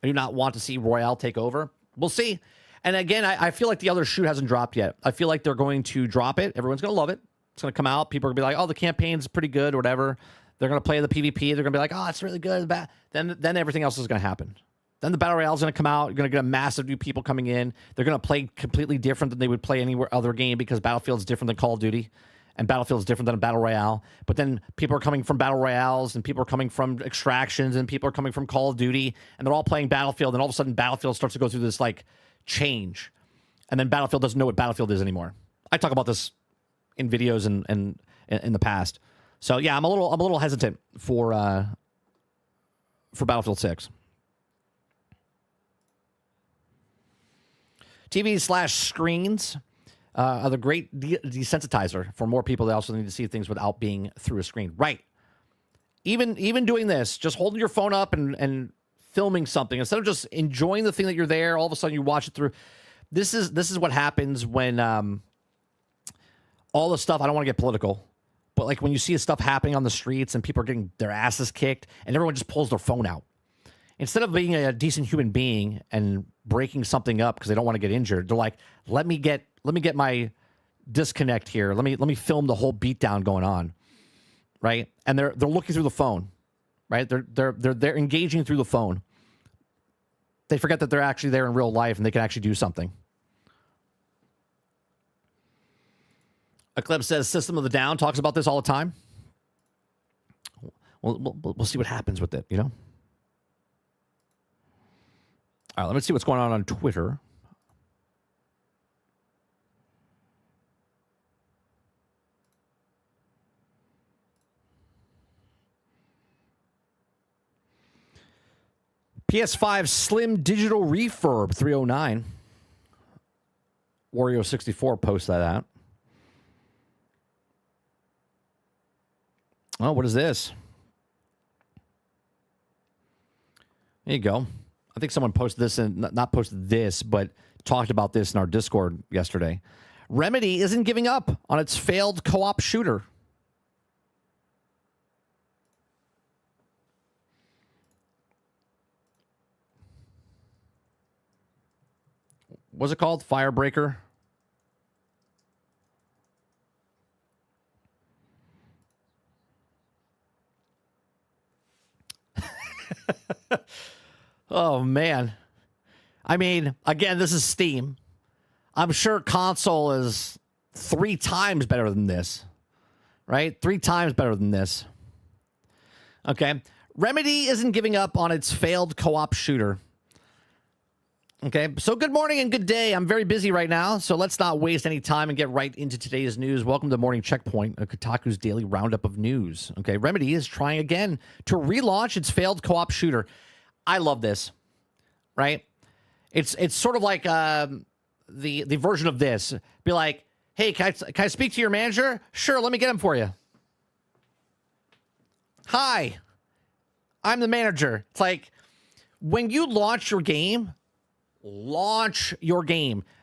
I do not want to see Royale take over. We'll see. And again, I feel like the other shoe hasn't dropped yet. I feel like they're going to drop it. Everyone's going to love it. It's going to come out. People are going to be like, oh, the campaign's pretty good or whatever. They're going to play the PvP. They're going to be like, oh, it's really good. Then everything else is going to happen. Then the Battle Royale is going to come out. You're going to get a massive new people coming in. They're going to play completely different than they would play anywhere other game because Battlefield's different than Call of Duty. And Battlefield's different than a Battle Royale. But then people are coming from Battle Royales and people are coming from Extractions and people are coming from Call of Duty and they're all playing Battlefield and all of a sudden Battlefield starts to go through this like change. And then Battlefield doesn't know what Battlefield is anymore. I talk about this in videos and in the past. So yeah, I'm a little hesitant for Battlefield 6. TV/screens are the great desensitizer for more people. They also need to see things without being through a screen. Right. Even doing this, just holding your phone up and filming something instead of just enjoying the thing that you're there. All of a sudden you watch it through. This is what happens when all the stuff. I don't want to get political, but like when you see stuff happening on the streets and people are getting their asses kicked and everyone just pulls their phone out. Instead of being a decent human being and breaking something up because they don't want to get injured, they're like, let me get my disconnect here. Let me film the whole beatdown going on, right? And they're looking through the phone, right? They're engaging through the phone. They forget that they're actually there in real life and they can actually do something. Eclipse says System of the Down talks about this all the time. We'll see what happens with it, you know? All right, let me see what's going on Twitter. PS5 Slim Digital Refurb 309. Wario64 posts that out. Oh, what is this? There you go. I think someone posted this and not posted this, but talked about this in our Discord yesterday. Remedy isn't giving up on its failed co-op shooter. What's it called? Firebreaker. Oh, man. I mean, again, this is Steam. I'm sure console is 3 times better than this. Right? 3 times better than this. Okay. Remedy isn't giving up on its failed co-op shooter. Okay. So good morning and good day. I'm very busy right now, so let's not waste any time and get right into today's news. Welcome to Morning Checkpoint, Kotaku's daily roundup of news. Okay. Remedy is trying again to relaunch its failed co-op shooter. I love this. Right? It's sort of like the version of this. Be like, hey, can I speak to your manager? Sure, let me get him for you. Hi, I'm the manager. It's like when you launch your game,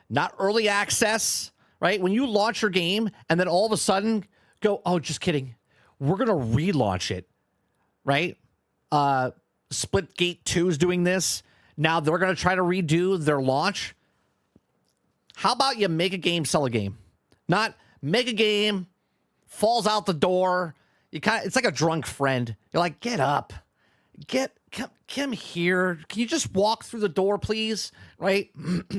not early access, right? When you launch your game and then all of a sudden go, oh, just kidding. We're going to relaunch it, right? Splitgate 2 is doing this. Now they're going to try to redo their launch. How about you make a game, sell a game? Not make a game, falls out the door. It's like a drunk friend. You're like, get up. Come here. Can you just walk through the door, please? Right?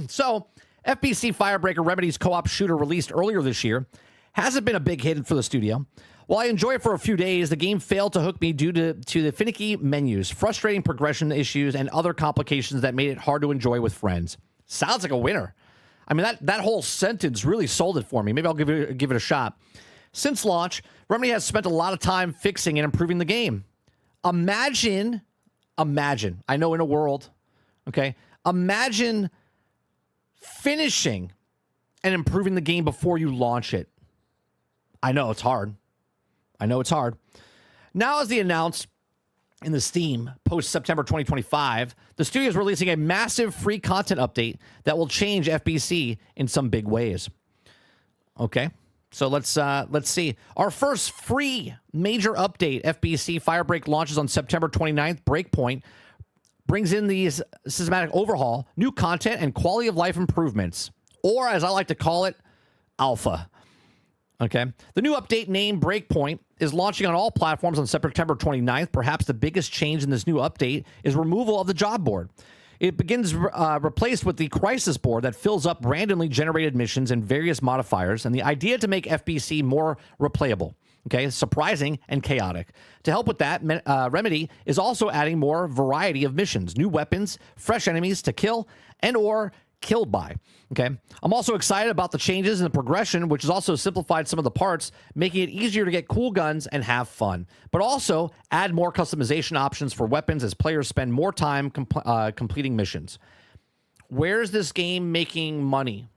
So, FBC Firebreaker Remedy's co-op shooter released earlier this year hasn't been a big hit for the studio. While I enjoy it for a few days, the game failed to hook me due to the finicky menus, frustrating progression issues, and other complications that made it hard to enjoy with friends. Sounds like a winner. I mean, that whole sentence really sold it for me. Maybe I'll give it a shot. Since launch, Remedy has spent a lot of time fixing and improving the game. Imagine, I know in a world, okay? Imagine finishing and improving the game before you launch it. I know it's hard. Now, as the announced in the Steam post-September 2025, the studio is releasing a massive free content update that will change FBC in some big ways. Okay, so let's see. Our first free major update, FBC Firebreak, launches on September 29th. Breakpoint brings in these systematic overhaul, new content, and quality of life improvements, or as I like to call it, alpha. Okay. The new update named Breakpoint is launching on all platforms on September 29th. Perhaps the biggest change in this new update is removal of the job board. It begins replaced with the crisis board that fills up randomly generated missions and various modifiers, and the idea to make FBC more replayable. Okay, surprising and chaotic. To help with that, Remedy is also adding more variety of missions, new weapons, fresh enemies to kill, and or killed by. Okay, I'm also excited about the changes in the progression, which has also simplified some of the parts, making it easier to get cool guns and have fun, but also add more customization options for weapons as players spend more time completing missions. Where's this game making money?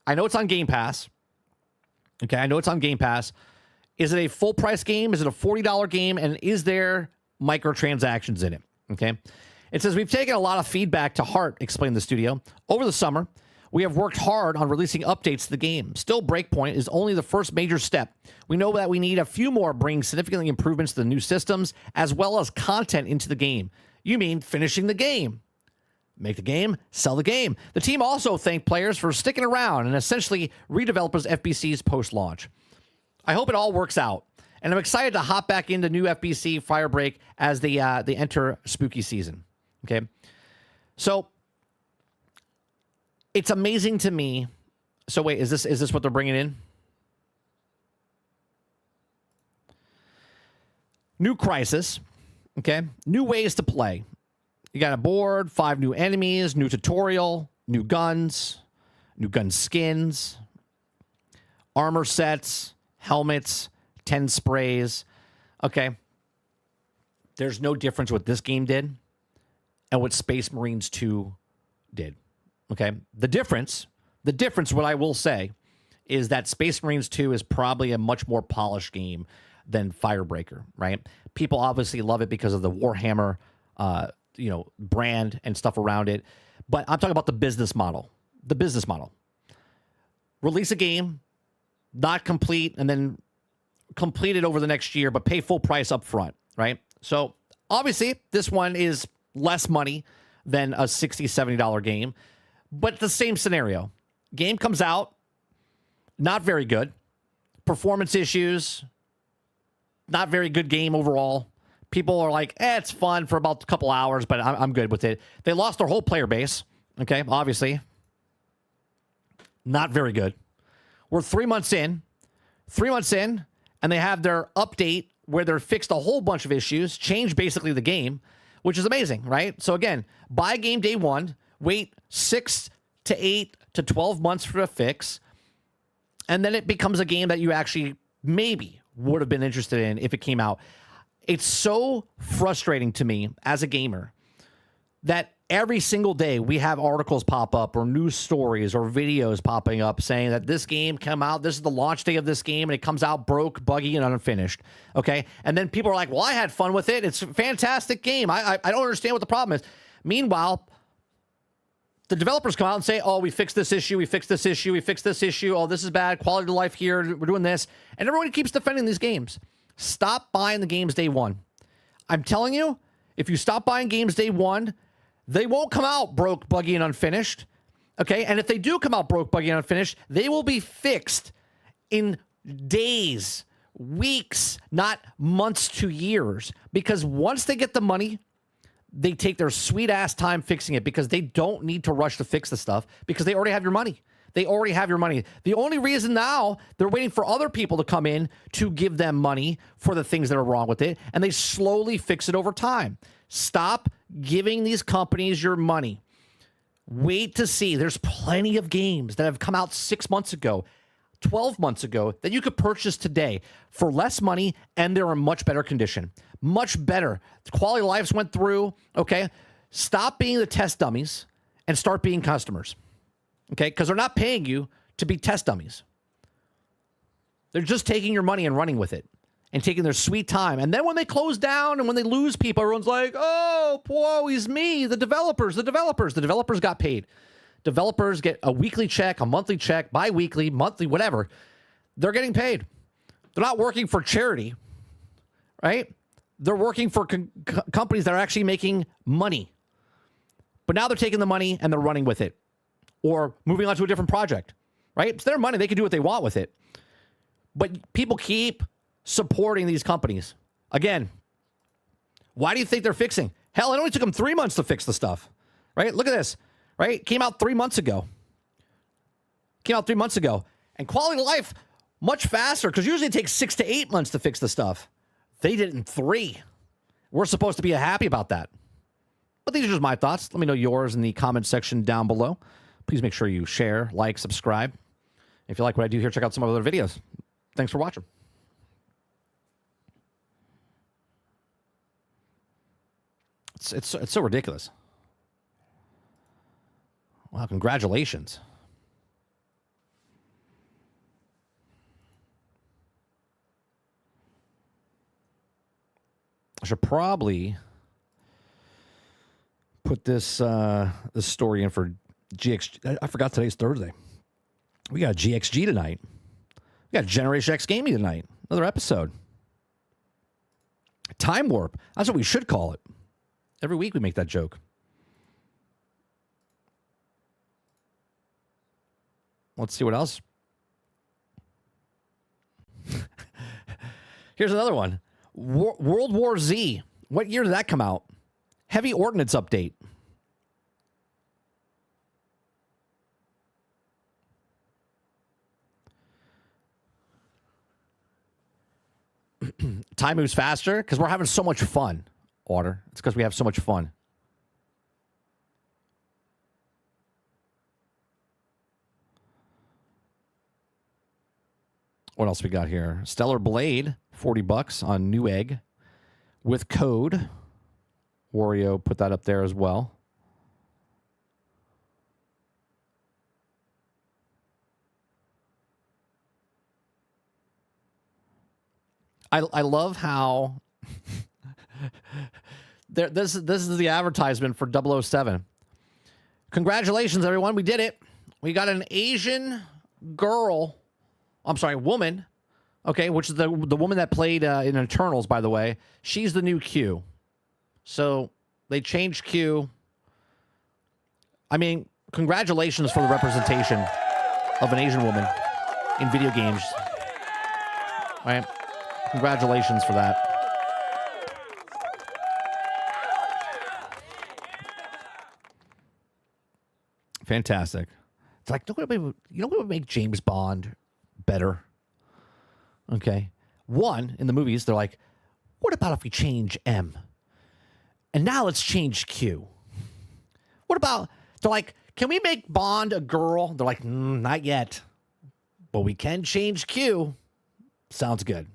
I know it's on Game Pass. Okay, I know it's on Game Pass. Is it a full price game? Is it a $40 game? And is there microtransactions in it? Okay. It says, we've taken a lot of feedback to heart, explained the studio. Over the summer, we have worked hard on releasing updates to the game. Still, Breakpoint is only the first major step. We know that we need a few more, bring significant improvements to the new systems, as well as content into the game. You mean finishing the game. Make the game, sell the game. The team also thanked players for sticking around and essentially redevelopers FBC's post-launch. I hope it all works out. And I'm excited to hop back into new FBC Firebreak as they enter spooky season. Okay, so it's amazing to me. So wait, is this what they're bringing in? New crisis. Okay, new ways to play. You got a board, 5 new enemies, new tutorial, new gun skins, armor sets, helmets, 10 sprays. Okay, there's no difference what this game did and what Space Marines 2 did. Okay? The difference, what I will say, is that Space Marines 2 is probably a much more polished game than Firebreaker, right? People obviously love it because of the Warhammer, brand and stuff around it. But I'm talking about the business model. The business model. Release a game, not complete, and then complete it over the next year, but pay full price up front, right? So, obviously, this one is less money than a $60, $70 game. But it's the same scenario. Game comes out, not very good. Performance issues, not very good game overall. People are like, it's fun for about a couple hours, but I'm good with it. They lost their whole player base. Okay, obviously. Not very good. We're 3 months in. 3 months in, and they have their update where they're fixed a whole bunch of issues, changed basically the game, which is amazing, right? So again, buy a game day one, wait 6 to 8 to 12 months for a fix, and then it becomes a game that you actually maybe would have been interested in if it came out. It's so frustrating to me as a gamer that every single day we have articles pop up or news stories or videos popping up saying that this game came out, this is the launch day of this game, and it comes out broke, buggy, and unfinished. Okay? And then people are like, well, I had fun with it. It's a fantastic game. I don't understand what the problem is. Meanwhile, the developers come out and say, oh, we fixed this issue, we fixed this issue, we fixed this issue, oh, this is bad, quality of life here, we're doing this. And everybody keeps defending these games. Stop buying the games day one. I'm telling you, if you stop buying games day one, they won't come out broke, buggy, and unfinished. Okay? And if they do come out broke, buggy, and unfinished, they will be fixed in days, weeks, not months to years. Because once they get the money, they take their sweet ass time fixing it because they don't need to rush to fix the stuff because they already have your money. They already have your money. The only reason now they're waiting for other people to come in to give them money for the things that are wrong with it, and they slowly fix it over time. Stop giving these companies your money. Wait to see. There's plenty of games that have come out 6 months ago, 12 months ago that you could purchase today for less money, and they're in much better condition. Much better. The quality of lives went through, okay? Stop being the test dummies and start being customers, okay? Because they're not paying you to be test dummies. They're just taking your money and running with it and taking their sweet time. And then when they close down and when they lose people, everyone's like, oh, whoa, he's me, the developers. The developers got paid. Developers get a weekly check, a monthly check, bi-weekly, monthly, whatever. They're getting paid. They're not working for charity, right? They're working for companies that are actually making money. But now they're taking the money and they're running with it or moving on to a different project, right? It's their money. They can do what they want with it. But people keep supporting these companies. Again, why do you think they're fixing? Hell, it only took them 3 months to fix the stuff, right? Look at this, right? Came out 3 months ago. And quality of life, much faster, because usually it takes 6 to 8 months to fix the stuff. They did it in 3. We're supposed to be happy about that. But these are just my thoughts. Let me know yours in the comment section down below. Please make sure you share, like, subscribe. If you like what I do here, check out some of other videos. Thanks for watching. It's so ridiculous. Wow, congratulations. I should probably put this this story in for GXG. I forgot today's Thursday. We got GXG tonight. We got Generation X Gaming tonight. Another episode. Time Warp. That's what we should call it. Every week we make that joke. Let's see what else. Here's another one. World War Z. What year did that come out? Heavy Ordnance Update. Time moves faster because we're having so much fun. Order. It's because we have so much fun. What else we got here? Stellar Blade, $40 on Newegg with code. Wario put that up there as well. I love how this is the advertisement for 007. Congratulations, everyone. We did it. We got an Asian girl. I'm sorry, woman. Okay, which is the woman that played in Eternals, by the way. She's the new Q. So they changed Q. I mean, congratulations for the representation of an Asian woman in video games. Right? Congratulations for that. Fantastic. It's like, you know what would make James Bond better? Okay. One, in the movies, they're like, what about if we change M? And now let's change Q. What about, they're like, can we make Bond a girl? They're like, not yet. But we can change Q. Sounds good.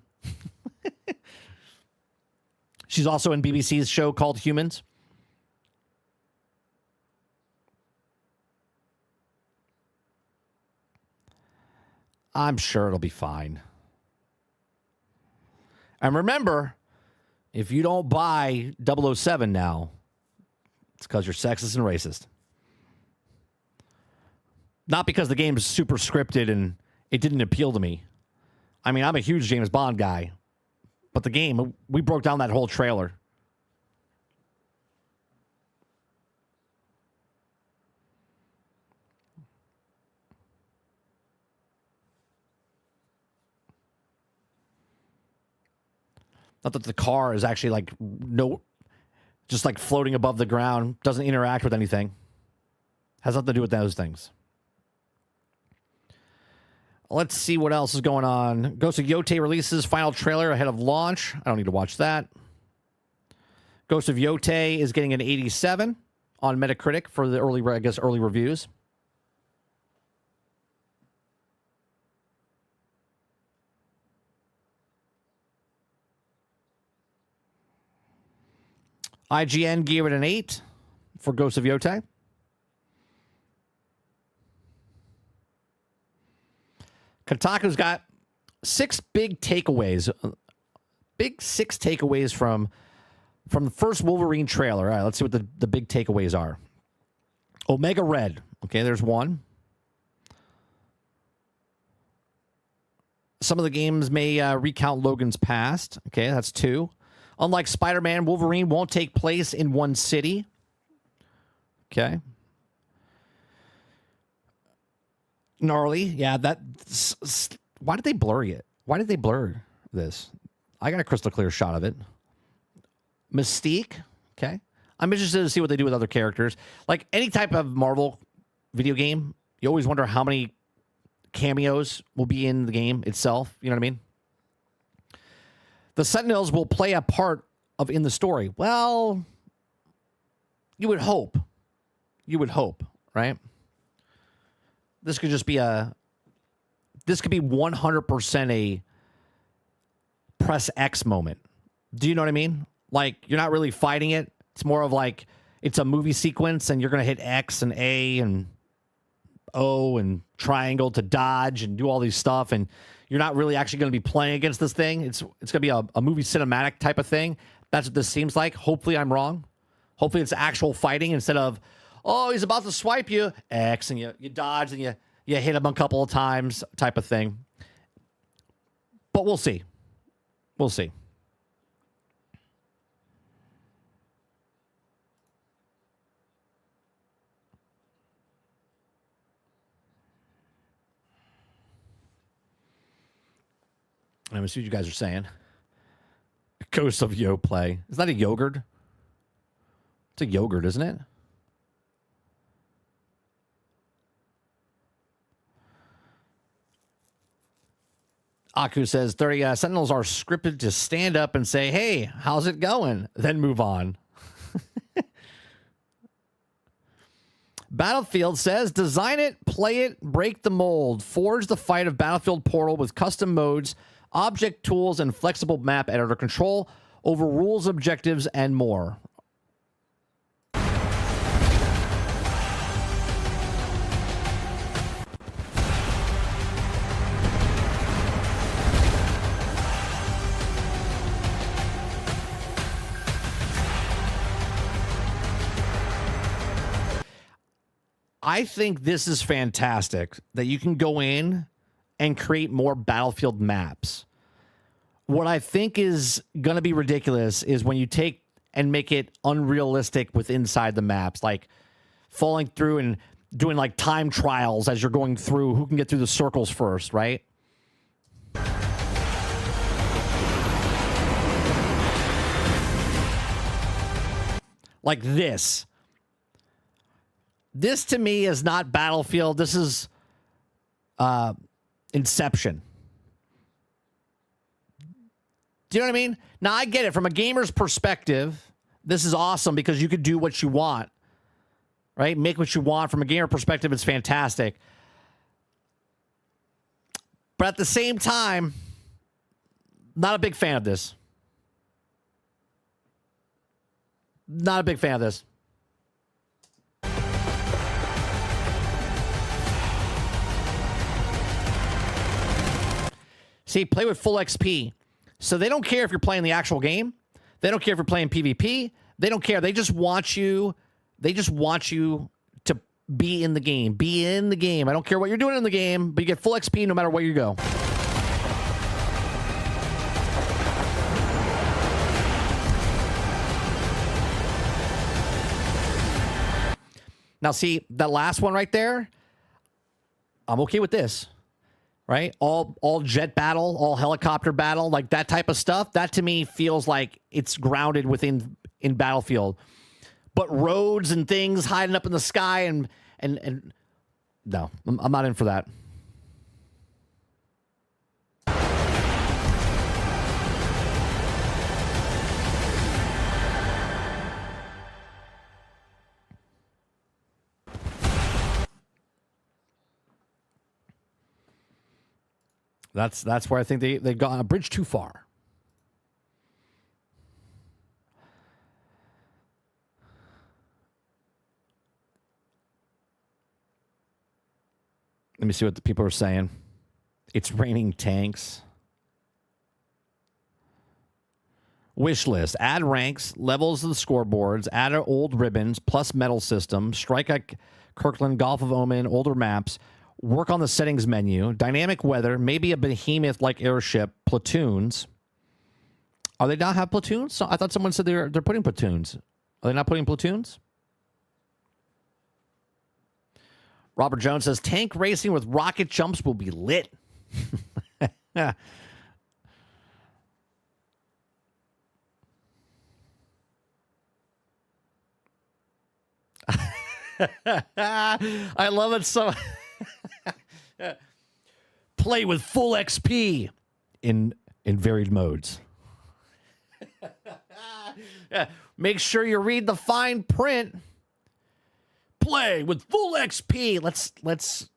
She's also in BBC's show called Humans. I'm sure it'll be fine. And remember, if you don't buy 007 now, it's because you're sexist and racist. Not because the game's super scripted and it didn't appeal to me. I mean, I'm a huge James Bond guy. But the game, we broke down that whole trailer. Not that the car is actually like just like floating above the ground, doesn't interact with anything. Has nothing to do with those things. Let's see what else is going on. Ghost of Yotei releases final trailer ahead of launch. I don't need to watch that. Ghost of Yotei is getting an 87 on Metacritic for the early reviews. IGN gave it an 8 for Ghost of Yotei. Kotaku's got 6 big takeaways. Big 6 takeaways from the first Wolverine trailer. All right, let's see what the big takeaways are. Omega Red. Okay, there's one. Some of the games may recount Logan's past. Okay, that's 2. Unlike Spider-Man, Wolverine won't take place in one city. Okay. Gnarly. Yeah, why did they blur it? Why did they blur this? I got a crystal clear shot of it. Mystique. Okay. I'm interested to see what they do with other characters. Like any type of Marvel video game, you always wonder how many cameos will be in the game itself. You know what I mean? The Sentinels will play a part in the story. Well, you would hope. You would hope, right? This could just be this could be 100% a press X moment. Do you know what I mean? Like, you're not really fighting it. It's more of like, it's a movie sequence and you're going to hit X and A and O and triangle to dodge and do all these stuff. And you're not really actually going to be playing against this thing. It's going to be a movie cinematic type of thing. That's what this seems like. Hopefully I'm wrong. Hopefully it's actual fighting instead of, oh, he's about to swipe you, X, and you dodge and you hit him a couple of times type of thing. But we'll see. We'll see. Let me see what you guys are saying. Ghost of Yotei. Is that a yogurt? It's a yogurt, isn't it? Aku says 30 Sentinels are scripted to stand up and say, hey, how's it going? Then move on. Battlefield says, design it, play it, break the mold. Forge the fight of Battlefield Portal with custom modes, object tools, and flexible map editor control over rules, objectives, and more. I think this is fantastic that you can go in and create more Battlefield maps. What I think is going to be ridiculous is when you take and make it unrealistic with inside the maps, like falling through and doing like time trials as you're going through who can get through the circles first, right? Like this. This to me is not Battlefield. This is Inception. Do you know what I mean? Now, I get it. From a gamer's perspective, this is awesome because you could do what you want, right? Make what you want. From a gamer perspective, it's fantastic. But at the same time, not a big fan of this. Not a big fan of this. See, play with full XP. So they don't care if you're playing the actual game. They don't care if you're playing PvP. They don't care. They just want you. They just want you to be in the game. Be in the game. I don't care what you're doing in the game, but you get full XP no matter where you go. Now, see, that last one right there, I'm okay with this, right? All jet battle, all helicopter battle, like that type of stuff, that to me feels like it's grounded in Battlefield. But roads and things hiding up in the sky and no, I'm not in for that. That's where I think they've gone a bridge too far. Let me see what the people are saying. It's raining tanks. Wish list. Add ranks, levels of the scoreboards, add old ribbons, plus medal system, strike at Kirkland, Gulf of Omen, older maps, work on the settings menu, dynamic weather, maybe a behemoth-like airship, platoons. Are they not have platoons? So I thought someone said they're putting platoons. Are they not putting platoons? Robert Jones says, tank racing with rocket jumps will be lit. I love it so. Play with full XP in varied modes. Yeah, make sure you read the fine print. Play with full XP. Let's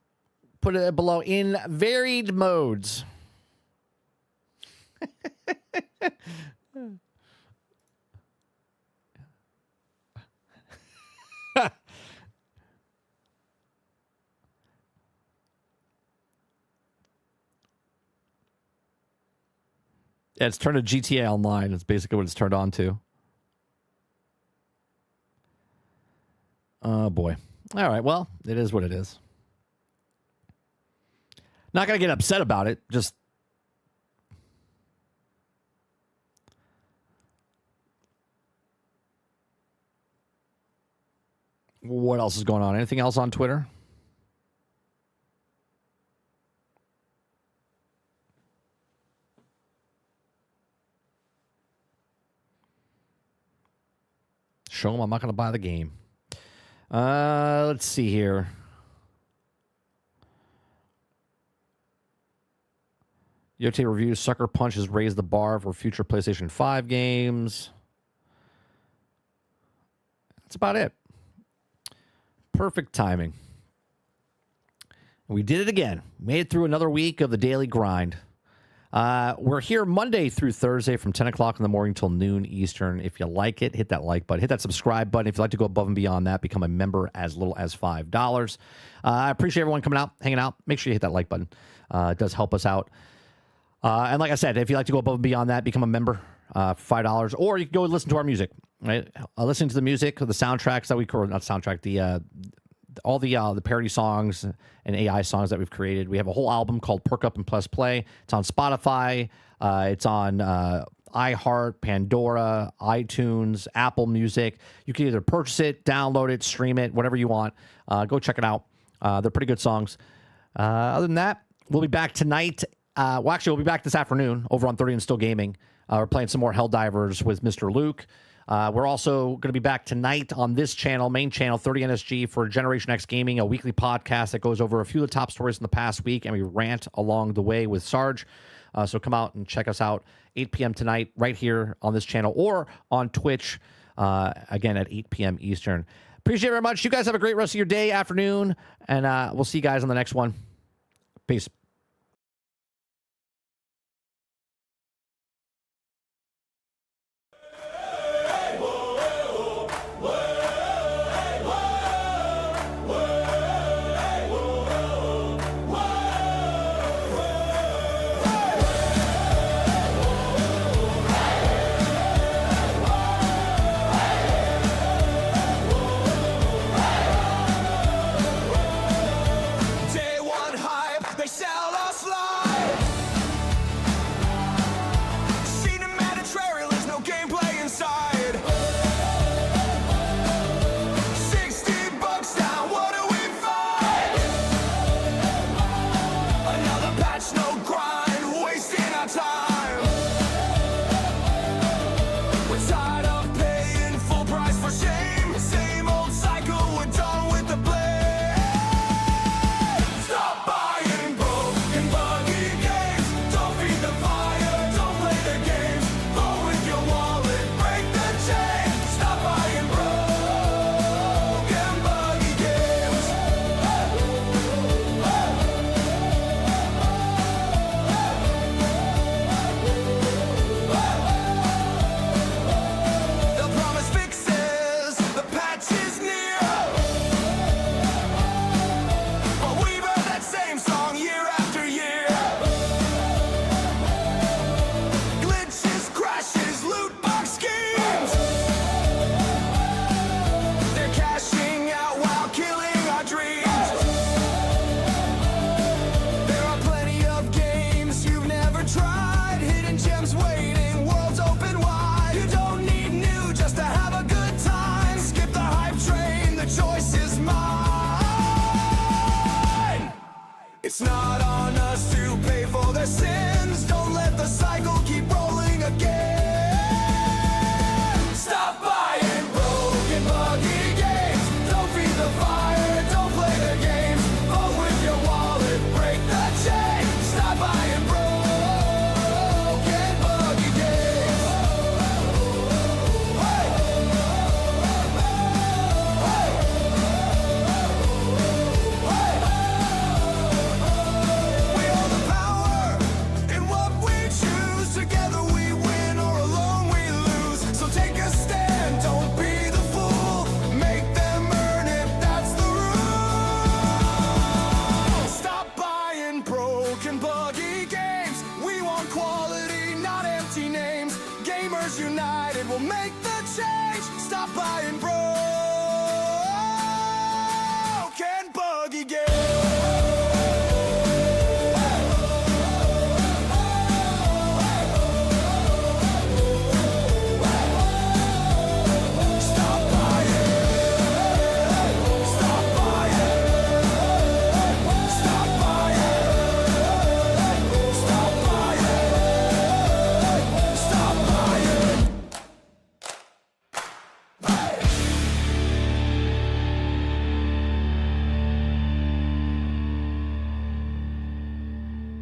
put it below in varied modes. Yeah, it's turned to GTA Online. It's basically what it's turned on to. Oh, boy. All right, well, it is what it is. Not going to get upset about it. Just... What else is going on? Anything else on Twitter? Show them I'm not going to buy the game. Let's see here. Yote reviews Sucker Punch has raised the bar for future PlayStation 5 games. That's about it. Perfect timing. We did it again. Made it through another week of the daily grind. We're here Monday through Thursday from 10 o'clock in the morning till noon Eastern. If you like it, hit that like button. Hit that subscribe button. If you'd like to go above and beyond that, become a member as little as $5. I appreciate everyone coming out, hanging out. Make sure you hit that like button. It does help us out. And like I said, if you'd like to go above and beyond that, become a member for $5. Or you can go listen to our music. Right? Listen to the music, the soundtracks that we... Or not soundtrack, all the parody songs and AI songs that we've created. We have a whole album called Perk Up and Plus Play. It's on Spotify. It's on iHeart, Pandora, iTunes, Apple Music. You can either purchase it, download it, stream it, whatever you want. Go check it out. They're pretty good songs. Other than that, we'll be back tonight. Well, actually, we'll be back this afternoon over on 30 and Still Gaming. We're playing some more Helldivers with Mr. Luke. We're also going to be back tonight on this channel, main channel, 30NSG, for Generation X Gaming, a weekly podcast that goes over a few of the top stories in the past week, and we rant along the way with Sarge. So come out and check us out 8 p.m. tonight right here on this channel or on Twitch, again, at 8 p.m. Eastern. Appreciate it very much. You guys have a great rest of your day, afternoon, and we'll see you guys on the next one. Peace. Day one hype, they sell us life. Cinematic trailers, no gameplay inside. $60 down, what do we find? Another patch, no grind, wasting our time. We're tired of paying full price for shame. Same old cycle, we're done with the blame. Stop buying broken buggy games. Don't feed the fire, don't play the games. Vote with your wallet, break the chain. Stop buying broken buggy games. They'll promise fixes, the patch is near. But we've heard that same song year after year. Glitches, crashes, loot box schemes. They're cashing out while killing our dreams. There are plenty of games you've never tried. Hidden gems waiting, worlds open wide. You don't need new just to have a good time. Skip the hype train, the choice is mine. It's not on us to pay for their sin.